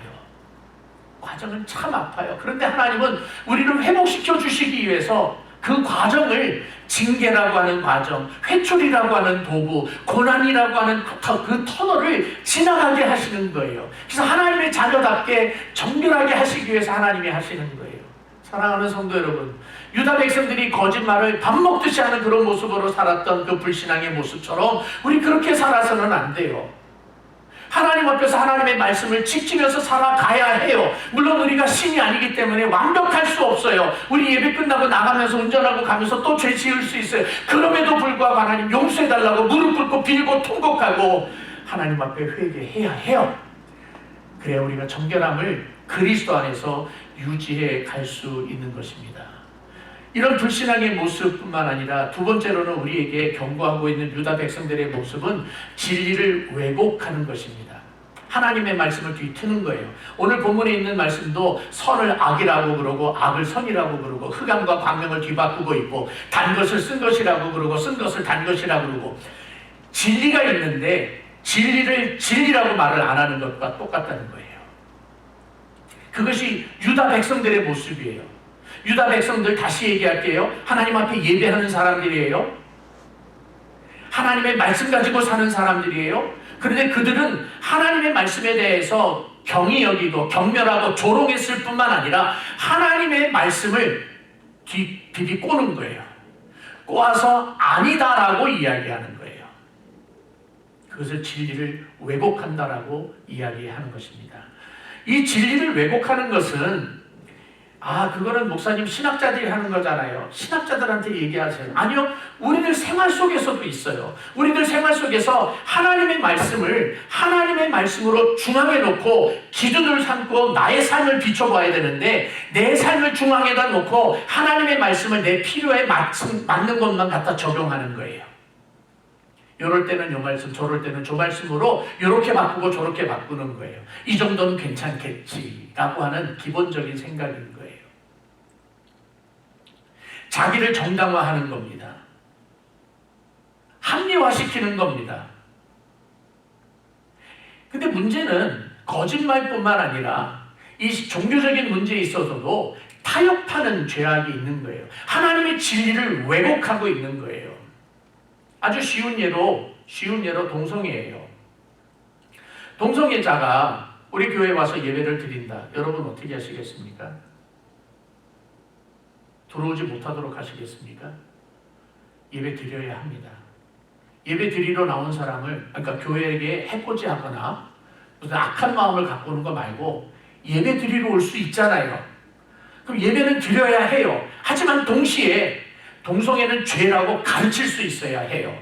과정은 참 아파요. 그런데 하나님은 우리를 회복시켜 주시기 위해서 그 과정을 징계라고 하는 과정, 회초리라고 하는 도구, 고난이라고 하는 그 터널을 지나가게 하시는 거예요. 그래서 하나님의 자녀답게 정결하게 하시기 위해서 하나님이 하시는 거예요. 사랑하는 성도 여러분, 유다 백성들이 거짓말을 밥 먹듯이 하는 그런 모습으로 살았던 그 불신앙의 모습처럼 우리 그렇게 살아서는 안 돼요. 하나님 앞에서 하나님의 말씀을 지키면서 살아가야 해요. 물론 우리가 신이 아니기 때문에 완벽할 수 없어요. 우리 예배 끝나고 나가면서 운전하고 가면서 또 죄 지을 수 있어요. 그럼에도 불구하고 하나님 용서해달라고 무릎 꿇고 빌고 통곡하고 하나님 앞에 회개해야 해요. 그래야 우리가 정결함을 그리스도 안에서 유지해 갈 수 있는 것입니다. 이런 불신앙의 모습뿐만 아니라 두 번째로는 우리에게 경고하고 있는 유다 백성들의 모습은 진리를 왜곡하는 것입니다. 하나님의 말씀을 뒤트는 거예요. 오늘 본문에 있는 말씀도 선을 악이라고 그러고 악을 선이라고 그러고 흑암과 광명을 뒤바꾸고 있고 단 것을 쓴 것이라고 그러고 쓴 것을 단 것이라고 그러고 진리가 있는데 진리를 진리라고 말을 안 하는 것과 똑같다는 거예요. 그것이 유다 백성들의 모습이에요. 유다 백성들 다시 얘기할게요. 하나님 앞에 예배하는 사람들이에요. 하나님의 말씀 가지고 사는 사람들이에요. 그런데 그들은 하나님의 말씀에 대해서 경히 여기고 경멸하고 조롱했을 뿐만 아니라 하나님의 말씀을 비비 꼬는 거예요. 꼬아서 아니다라고 이야기하는 거예요. 그것을 진리를 왜곡한다라고 이야기하는 것입니다. 이 진리를 왜곡하는 것은 그거는 목사님 신학자들이 하는 거잖아요. 신학자들한테 얘기하세요. 아니요, 우리들 생활 속에서도 있어요. 우리들 생활 속에서 하나님의 말씀을 하나님의 말씀으로 중앙에 놓고 기준을 삼고 나의 삶을 비춰봐야 되는데, 내 삶을 중앙에다 놓고 하나님의 말씀을 내 필요에 맞는 것만 갖다 적용하는 거예요. 이럴 때는 이 말씀, 저럴 때는 저 말씀으로 이렇게 바꾸고 저렇게 바꾸는 거예요. 이 정도는 괜찮겠지라고 하는 기본적인 생각인 거예요. 자기를 정당화하는 겁니다. 합리화시키는 겁니다. 근데 문제는 거짓말뿐만 아니라 이 종교적인 문제에 있어서도 타협하는 죄악이 있는 거예요. 하나님의 진리를 왜곡하고 있는 거예요. 아주 쉬운 예로 동성애예요. 동성애자가 우리 교회에 와서 예배를 드린다. 여러분 어떻게 하시겠습니까? 들어오지 못하도록 하시겠습니까? 예배 드려야 합니다. 예배 드리러 나온 사람을, 그러니까 교회에게 해코지하거나 무슨 악한 마음을 갖고 오는 거 말고 예배 드리러 올 수 있잖아요. 그럼 예배는 드려야 해요. 하지만 동시에 동성애는 죄라고 가르칠 수 있어야 해요.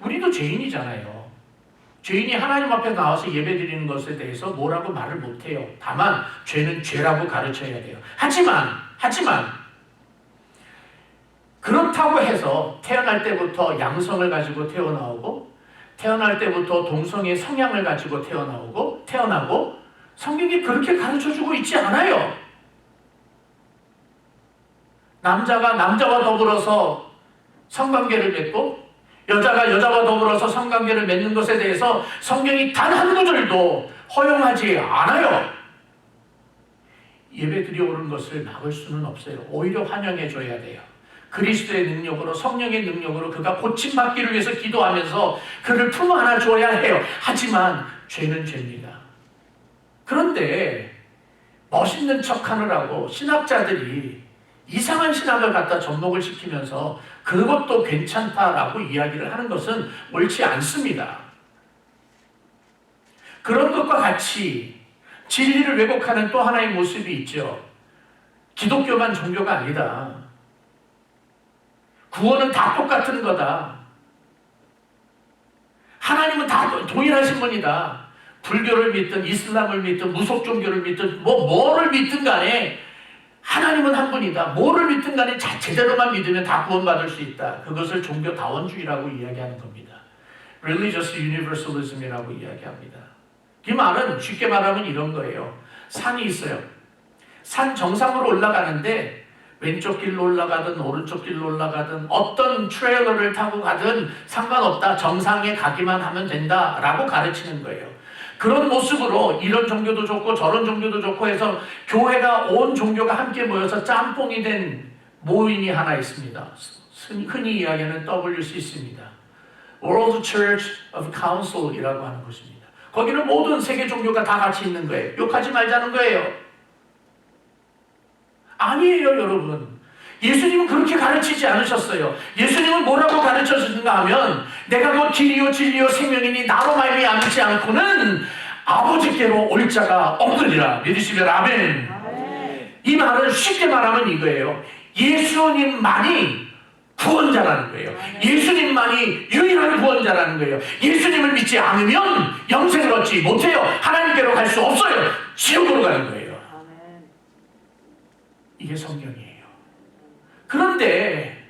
우리도 죄인이잖아요. 죄인이 하나님 앞에 나와서 예배 드리는 것에 대해서 뭐라고 말을 못해요. 다만 죄는 죄라고 가르쳐야 돼요. 하지만 그렇다고 해서 태어날 때부터 양성을 가지고 태어나오고, 태어날 때부터 동성애 성향을 가지고 태어나고 성경이 그렇게 가르쳐주고 있지 않아요. 남자가 남자와 더불어서 성관계를 맺고 여자가 여자와 더불어서 성관계를 맺는 것에 대해서 성경이 단 한 구절도 허용하지 않아요. 예배 드려오는 것을 막을 수는 없어요. 오히려 환영해 줘야 돼요. 그리스도의 능력으로, 성령의 능력으로 그가 고침받기를 위해서 기도하면서 그를 품 안아 줘야 해요. 하지만 죄는 죄입니다. 그런데 멋있는 척하느라고 신학자들이 이상한 신학을 갖다 접목을 시키면서 그것도 괜찮다라고 이야기를 하는 것은 옳지 않습니다. 그런 것과 같이 진리를 왜곡하는 또 하나의 모습이 있죠. 기독교만 종교가 아니다. 구원은 다 똑같은 거다. 하나님은 다 동일하신 분이다. 불교를 믿든 이슬람을 믿든 무속 종교를 믿든 뭐를 믿든 간에 하나님은 한 분이다. 뭐를 믿든 간에 제대로만 믿으면 다 구원받을 수 있다. 그것을 종교다원주의라고 이야기하는 겁니다. Religious Universalism이라고 이야기합니다. 그 말은 쉽게 말하면 이런 거예요. 산이 있어요. 산 정상으로 올라가는데 왼쪽 길로 올라가든 오른쪽 길로 올라가든 어떤 트레일러를 타고 가든 상관없다. 정상에 가기만 하면 된다라고 가르치는 거예요. 그런 모습으로 이런 종교도 좋고 저런 종교도 좋고 해서 교회가 온 종교가 함께 모여서 짬뽕이 된 모임이 하나 있습니다. 흔히 이야기하는 WCC입니다. World Church of Council이라고 하는 곳입니다. 거기는 모든 세계 종교가 다 같이 있는 거예요. 욕하지 말자는 거예요. 아니에요, 여러분. 예수님은 그렇게 가르치지 않으셨어요. 예수님은 뭐라고 가르쳐주신가 하면 내가 곧 길이요 진리요 생명이니 나로 말미암지 않고는 아버지께로 올 자가 없느니라. 믿으시면 아멘. 이 말은 쉽게 말하면 이거예요. 예수님만이 구원자라는 거예요. 예수님만이 유일한 구원자라는 거예요. 예수님을 믿지 않으면 영생을 얻지 못해요. 하나님께로 갈 수 없어요. 지옥으로 가는 거예요. 이게 성경이에요. 그런데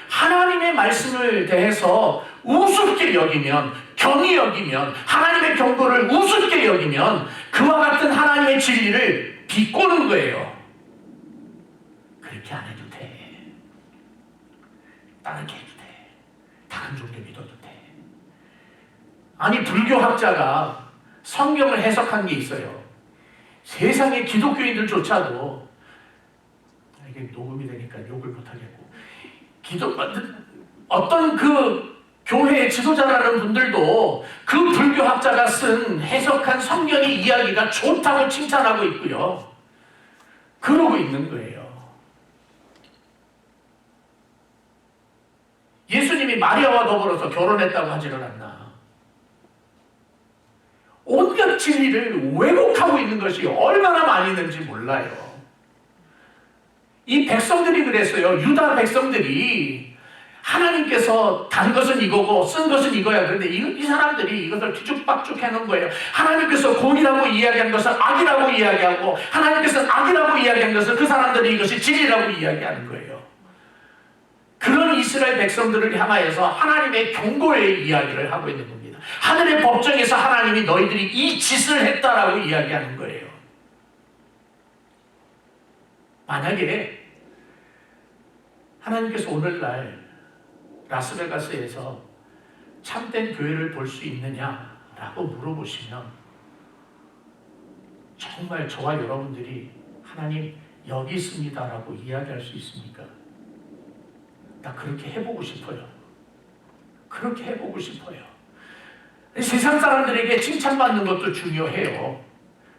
하나님의 말씀을 대해서 우습게 여기면, 경히 여기면, 하나님의 경고를 우습게 여기면 그와 같은 하나님의 진리를 비꼬는 거예요. 그렇게 안 해도 돼. 다르게 해도 돼. 다른 종교 믿어도 돼. 아니, 불교학자가 성경을 해석한 게 있어요. 세상의 기독교인들조차도, 이게 녹음이 되니까 욕을 못하겠고, 어떤 그 교회의 지도자라는 분들도 그 불교학자가 쓴 해석한 성경의 이야기가 좋다고 칭찬하고 있고요. 그러고 있는 거예요. 예수님이 마리아와 더불어서 결혼했다고 하지를 않나. 온갖 진리를 왜곡하고 있는 것이 얼마나 많이 있는지 몰라요. 이 백성들이 그랬어요. 유다 백성들이 하나님께서 단 것은 이거고 쓴 것은 이거야. 그런데 이 사람들이 이것을 뒤죽박죽 해놓은 거예요. 하나님께서 공이라고 이야기한 것을 악이라고 이야기하고 하나님께서 악이라고 이야기한 것을 그 사람들이 이것이 진리라고 이야기하는 거예요. 그런 이스라엘 백성들을 향하여서 하나님의 경고의 이야기를 하고 있는 겁니다. 하늘의 법정에서 하나님이 너희들이 이 짓을 했다라고 이야기하는 거예요. 만약에 하나님께서 오늘날 라스베가스에서 참된 교회를 볼 수 있느냐라고 물어보시면 정말 저와 여러분들이 하나님 여기 있습니다라고 이야기할 수 있습니까? 나 그렇게 해보고 싶어요. 그렇게 해보고 싶어요. 세상 사람들에게 칭찬받는 것도 중요해요.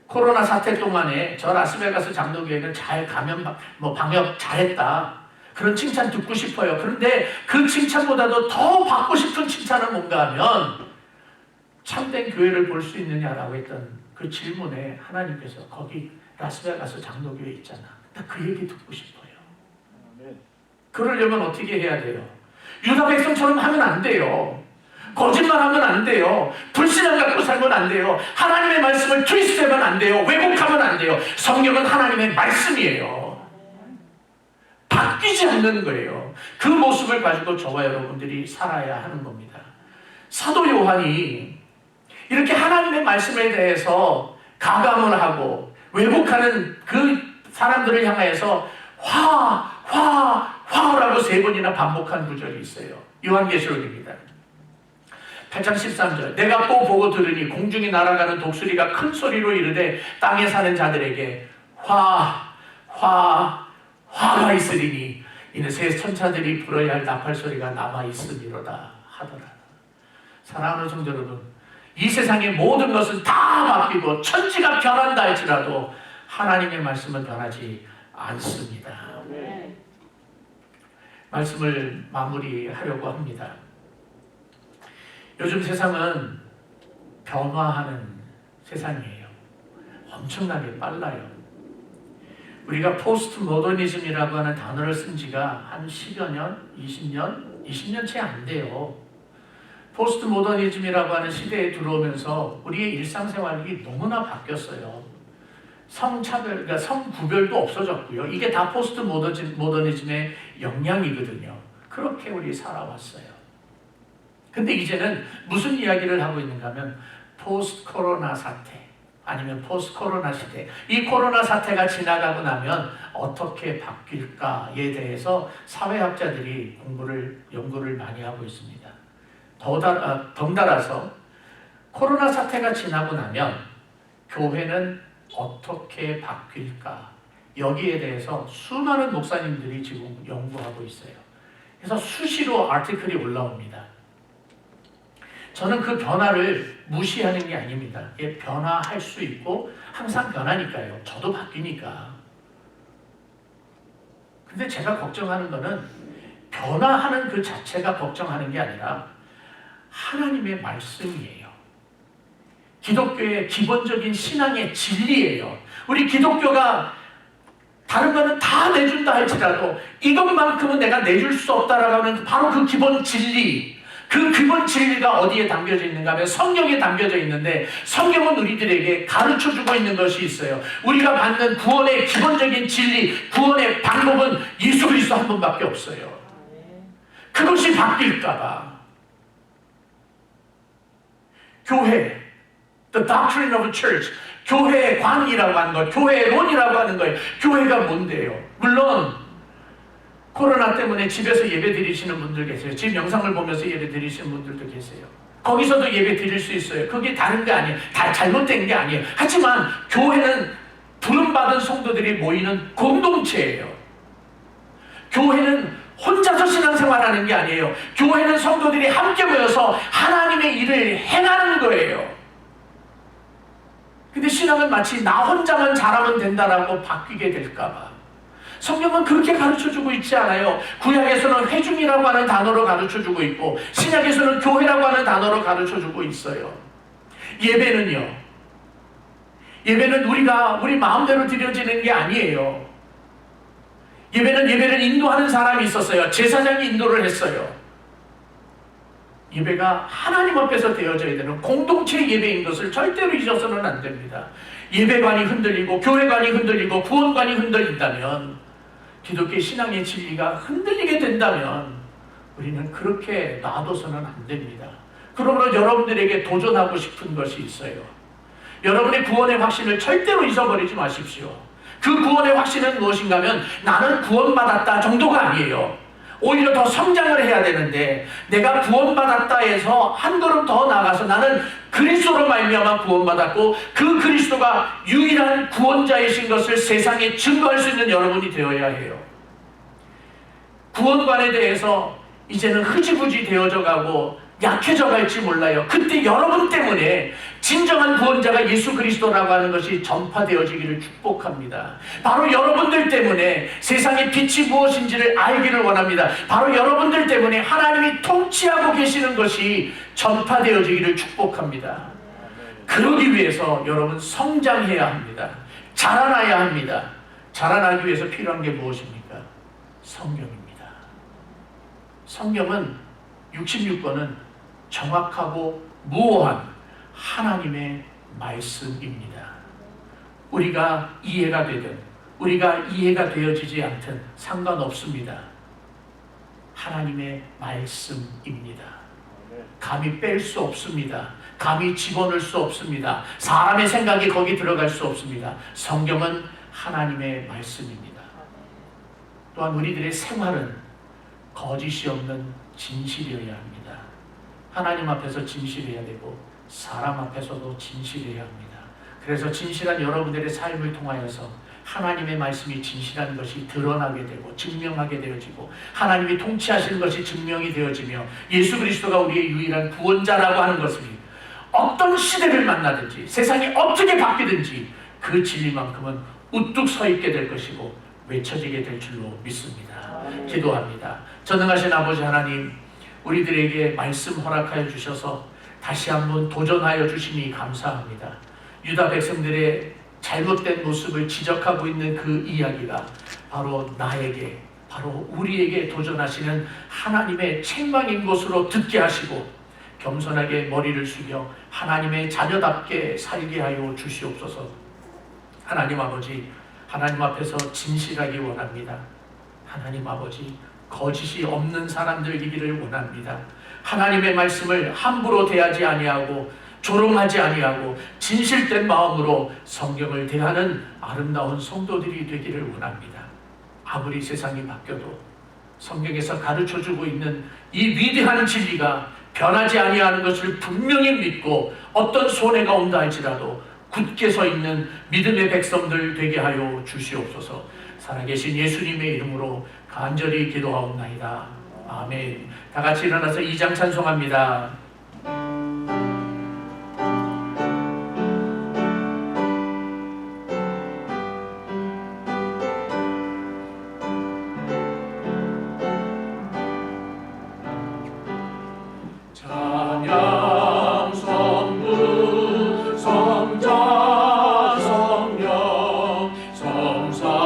코로나 사태 동안에 저 라스베가스 장로교회는 잘 방역 잘했다. 그런 칭찬 듣고 싶어요. 그런데 그 칭찬보다도 더 받고 싶은 칭찬은 뭔가 하면 참된 교회를 볼 수 있느냐라고 했던 그 질문에 하나님께서 거기 라스베가스 장로교회 있잖아. 나 그 얘기 듣고 싶어요. 그러려면 어떻게 해야 돼요? 유다 백성처럼 하면 안 돼요. 거짓말하면 안 돼요. 불신앙 갖고 살면 안 돼요. 하나님의 말씀을 트위스트하면 안 돼요. 왜곡하면 안 돼요. 성경은 하나님의 말씀이에요. 바뀌지 않는 거예요. 그 모습을 가지고 저와 여러분들이 살아야 하는 겁니다. 사도 요한이 이렇게 하나님의 말씀에 대해서 가감을 하고 왜곡하는 그 사람들을 향하여서 화라고 3번이나 반복한 구절이 있어요. 요한계시록입니다. 8장 13절 내가 또 보고 들으니 공중에 날아가는 독수리가 큰 소리로 이르되 땅에 사는 자들에게 화가 있으리니 이는 새 천사들이 불어야 할 나팔 소리가 남아있으리로다 하더라. 사랑하는 성도 여러분, 이 세상의 모든 것은 다 바뀌고 천지가 변한다 할지라도 하나님의 말씀은 변하지 않습니다. 말씀을 마무리하려고 합니다. 요즘 세상은 변화하는 세상이에요. 엄청나게 빨라요. 우리가 포스트 모더니즘이라고 하는 단어를 쓴 지가 한 10여 년, 20년 채 안 돼요. 포스트 모더니즘이라고 하는 시대에 들어오면서 우리의 일상생활이 너무나 바뀌었어요. 성차별, 그러니까 성구별도 없어졌고요. 이게 다 포스트 모더니즘의 영향이거든요. 그렇게 우리 살아왔어요. 근데 이제는 무슨 이야기를 하고 있는가 하면 포스트 코로나 사태 아니면 포스트 코로나 시대, 이 코로나 사태가 지나가고 나면 어떻게 바뀔까에 대해서 사회학자들이 연구를 많이 하고 있습니다. 덩달아서 코로나 사태가 지나고 나면 교회는 어떻게 바뀔까? 여기에 대해서 수많은 목사님들이 지금 연구하고 있어요. 그래서 수시로 아티클이 올라옵니다. 저는 그 변화를 무시하는 게 아닙니다. 변화할 수 있고 항상 변하니까요. 저도 바뀌니까. 근데 제가 걱정하는 거는 변화하는 그 자체가 걱정하는 게 아니라 하나님의 말씀이에요. 기독교의 기본적인 신앙의 진리예요. 우리 기독교가 다른 거는 다 내준다 할지라도 이것만큼은 내가 내줄 수 없다라고 하는 바로 그 기본 진리, 그 기본 진리가 어디에 담겨져 있는가 하면 성경에 담겨져 있는데 성경은 우리들에게 가르쳐주고 있는 것이 있어요. 우리가 받는 구원의 기본적인 진리, 구원의 방법은 예수 그리스도 한 분밖에 없어요. 그것이 바뀔까 봐 교회, the doctrine of the church, 교회의 관이라고 하는 것, 교회의 론이라고 하는 거예요. 교회가 뭔데요? 물론 코로나 때문에 집에서 예배 드리시는 분들 계세요. 지금 영상을 보면서 예배 드리시는 분들도 계세요. 거기서도 예배 드릴 수 있어요. 그게 다른 게 아니에요. 다 잘못된 게 아니에요. 하지만 교회는 부름받은 성도들이 모이는 공동체예요. 교회는 혼자서 신앙생활하는 게 아니에요. 교회는 성도들이 함께 모여서 하나님의 일을 행하는 거예요. 근데 신앙은 마치 나 혼자만 잘하면 된다라고 바뀌게 될까봐. 성경은 그렇게 가르쳐주고 있지 않아요. 구약에서는 회중이라고 하는 단어로 가르쳐주고 있고 신약에서는 교회라고 하는 단어로 가르쳐주고 있어요. 예배는요. 예배는 우리 마음대로 드려지는 게 아니에요. 예배를 인도하는 사람이 있었어요. 제사장이 인도를 했어요. 예배가 하나님 앞에서 되어져야 되는 공동체 예배인 것을 절대로 잊어서는 안 됩니다. 예배관이 흔들리고 교회관이 흔들리고 구원관이 흔들린다면, 기독교 신앙의 진리가 흔들리게 된다면 우리는 그렇게 놔둬서는 안 됩니다. 그러므로 여러분들에게 도전하고 싶은 것이 있어요. 여러분의 구원의 확신을 절대로 잊어버리지 마십시오. 그 구원의 확신은 무엇인가 하면 나는 구원받았다 정도가 아니에요. 오히려 더 성장을 해야 되는데, 내가 구원받았다 해서 한 걸음 더 나아가서 나는 그리스도로 말미암아 구원받았고 그 그리스도가 유일한 구원자이신 것을 세상에 증거할 수 있는 여러분이 되어야 해요. 구원관에 대해서 이제는 흐지부지 되어져 가고 약해져 갈지 몰라요. 그때 여러분 때문에 진정한 구원자가 예수 그리스도라고 하는 것이 전파되어지기를 축복합니다. 바로 여러분들 때문에 세상의 빛이 무엇인지를 알기를 원합니다. 바로 여러분들 때문에 하나님이 통치하고 계시는 것이 전파되어지기를 축복합니다. 그러기 위해서 여러분 성장해야 합니다. 자라나야 합니다. 자라나기 위해서 필요한 게 무엇입니까? 성경입니다. 성경은 66권은 정확하고 무오한 하나님의 말씀입니다. 우리가 이해가 되든 우리가 이해가 되어지지 않든 상관없습니다. 하나님의 말씀입니다. 감히 뺄 수 없습니다. 감히 집어넣을 수 없습니다. 사람의 생각이 거기 들어갈 수 없습니다. 성경은 하나님의 말씀입니다. 또한 우리들의 생활은 거짓이 없는 진실이어야 합니다. 하나님 앞에서 진실해야 되고 사람 앞에서도 진실해야 합니다. 그래서 진실한 여러분들의 삶을 통하여서 하나님의 말씀이 진실한 것이 드러나게 되고 증명하게 되어지고 하나님이 통치하시는 것이 증명이 되어지며 예수 그리스도가 우리의 유일한 구원자라고 하는 것을 어떤 시대를 만나든지 세상이 어떻게 바뀌든지 그 진리만큼은 우뚝 서 있게 될 것이고 외쳐지게 될 줄로 믿습니다. 기도합니다. 전능하신 아버지 하나님, 우리들에게 말씀 허락하여 주셔서 다시 한번 도전하여 주시니 감사합니다. 유다 백성들의 잘못된 모습을 지적하고 있는 그 이야기가 바로 나에게, 바로 우리에게 도전하시는 하나님의 책망인 것으로 듣게 하시고 겸손하게 머리를 숙여 하나님의 자녀답게 살게 하여 주시옵소서. 하나님 아버지, 하나님 앞에서 진실하기 원합니다. 하나님 아버지, 거짓이 없는 사람들이기를 원합니다. 하나님의 말씀을 함부로 대하지 아니하고 조롱하지 아니하고 진실된 마음으로 성경을 대하는 아름다운 성도들이 되기를 원합니다. 아무리 세상이 바뀌어도 성경에서 가르쳐주고 있는 이 위대한 진리가 변하지 아니하는 것을 분명히 믿고 어떤 손해가 온다 할지라도 굳게 서 있는 믿음의 백성들 되게 하여 주시옵소서. 살아계신 예수님의 이름으로 간절히 기도하옵나이다. 아멘. 다 같이 일어나서 2장 찬송합니다. 찬양 성부 성자 성령 성삼위님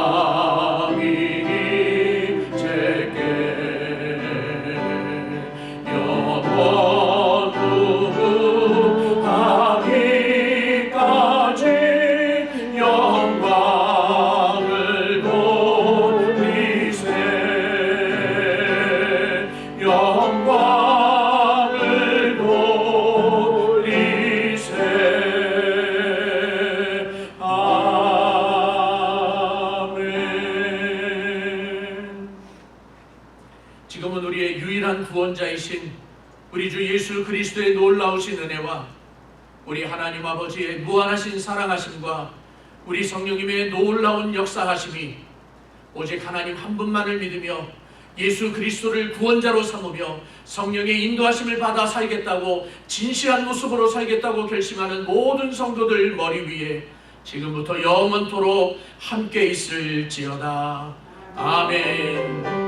제께 영원부부하기까지 영광을 돌리세. 영광을 돌리세. 아멘. 지금은 우리의 유일한 구원자이신 우리 주 예수 그리스도의 놀라우신 은혜와 우리 하나님 아버지의 무한하신 사랑하심과 우리 성령님의 놀라운 역사하심이 오직 하나님 한 분만을 믿으며 예수 그리스도를 구원자로 삼으며 성령의 인도하심을 받아 살겠다고 진실한 모습으로 살겠다고 결심하는 모든 성도들 머리 위에 지금부터 영원토록 함께 있을지어다. 아멘.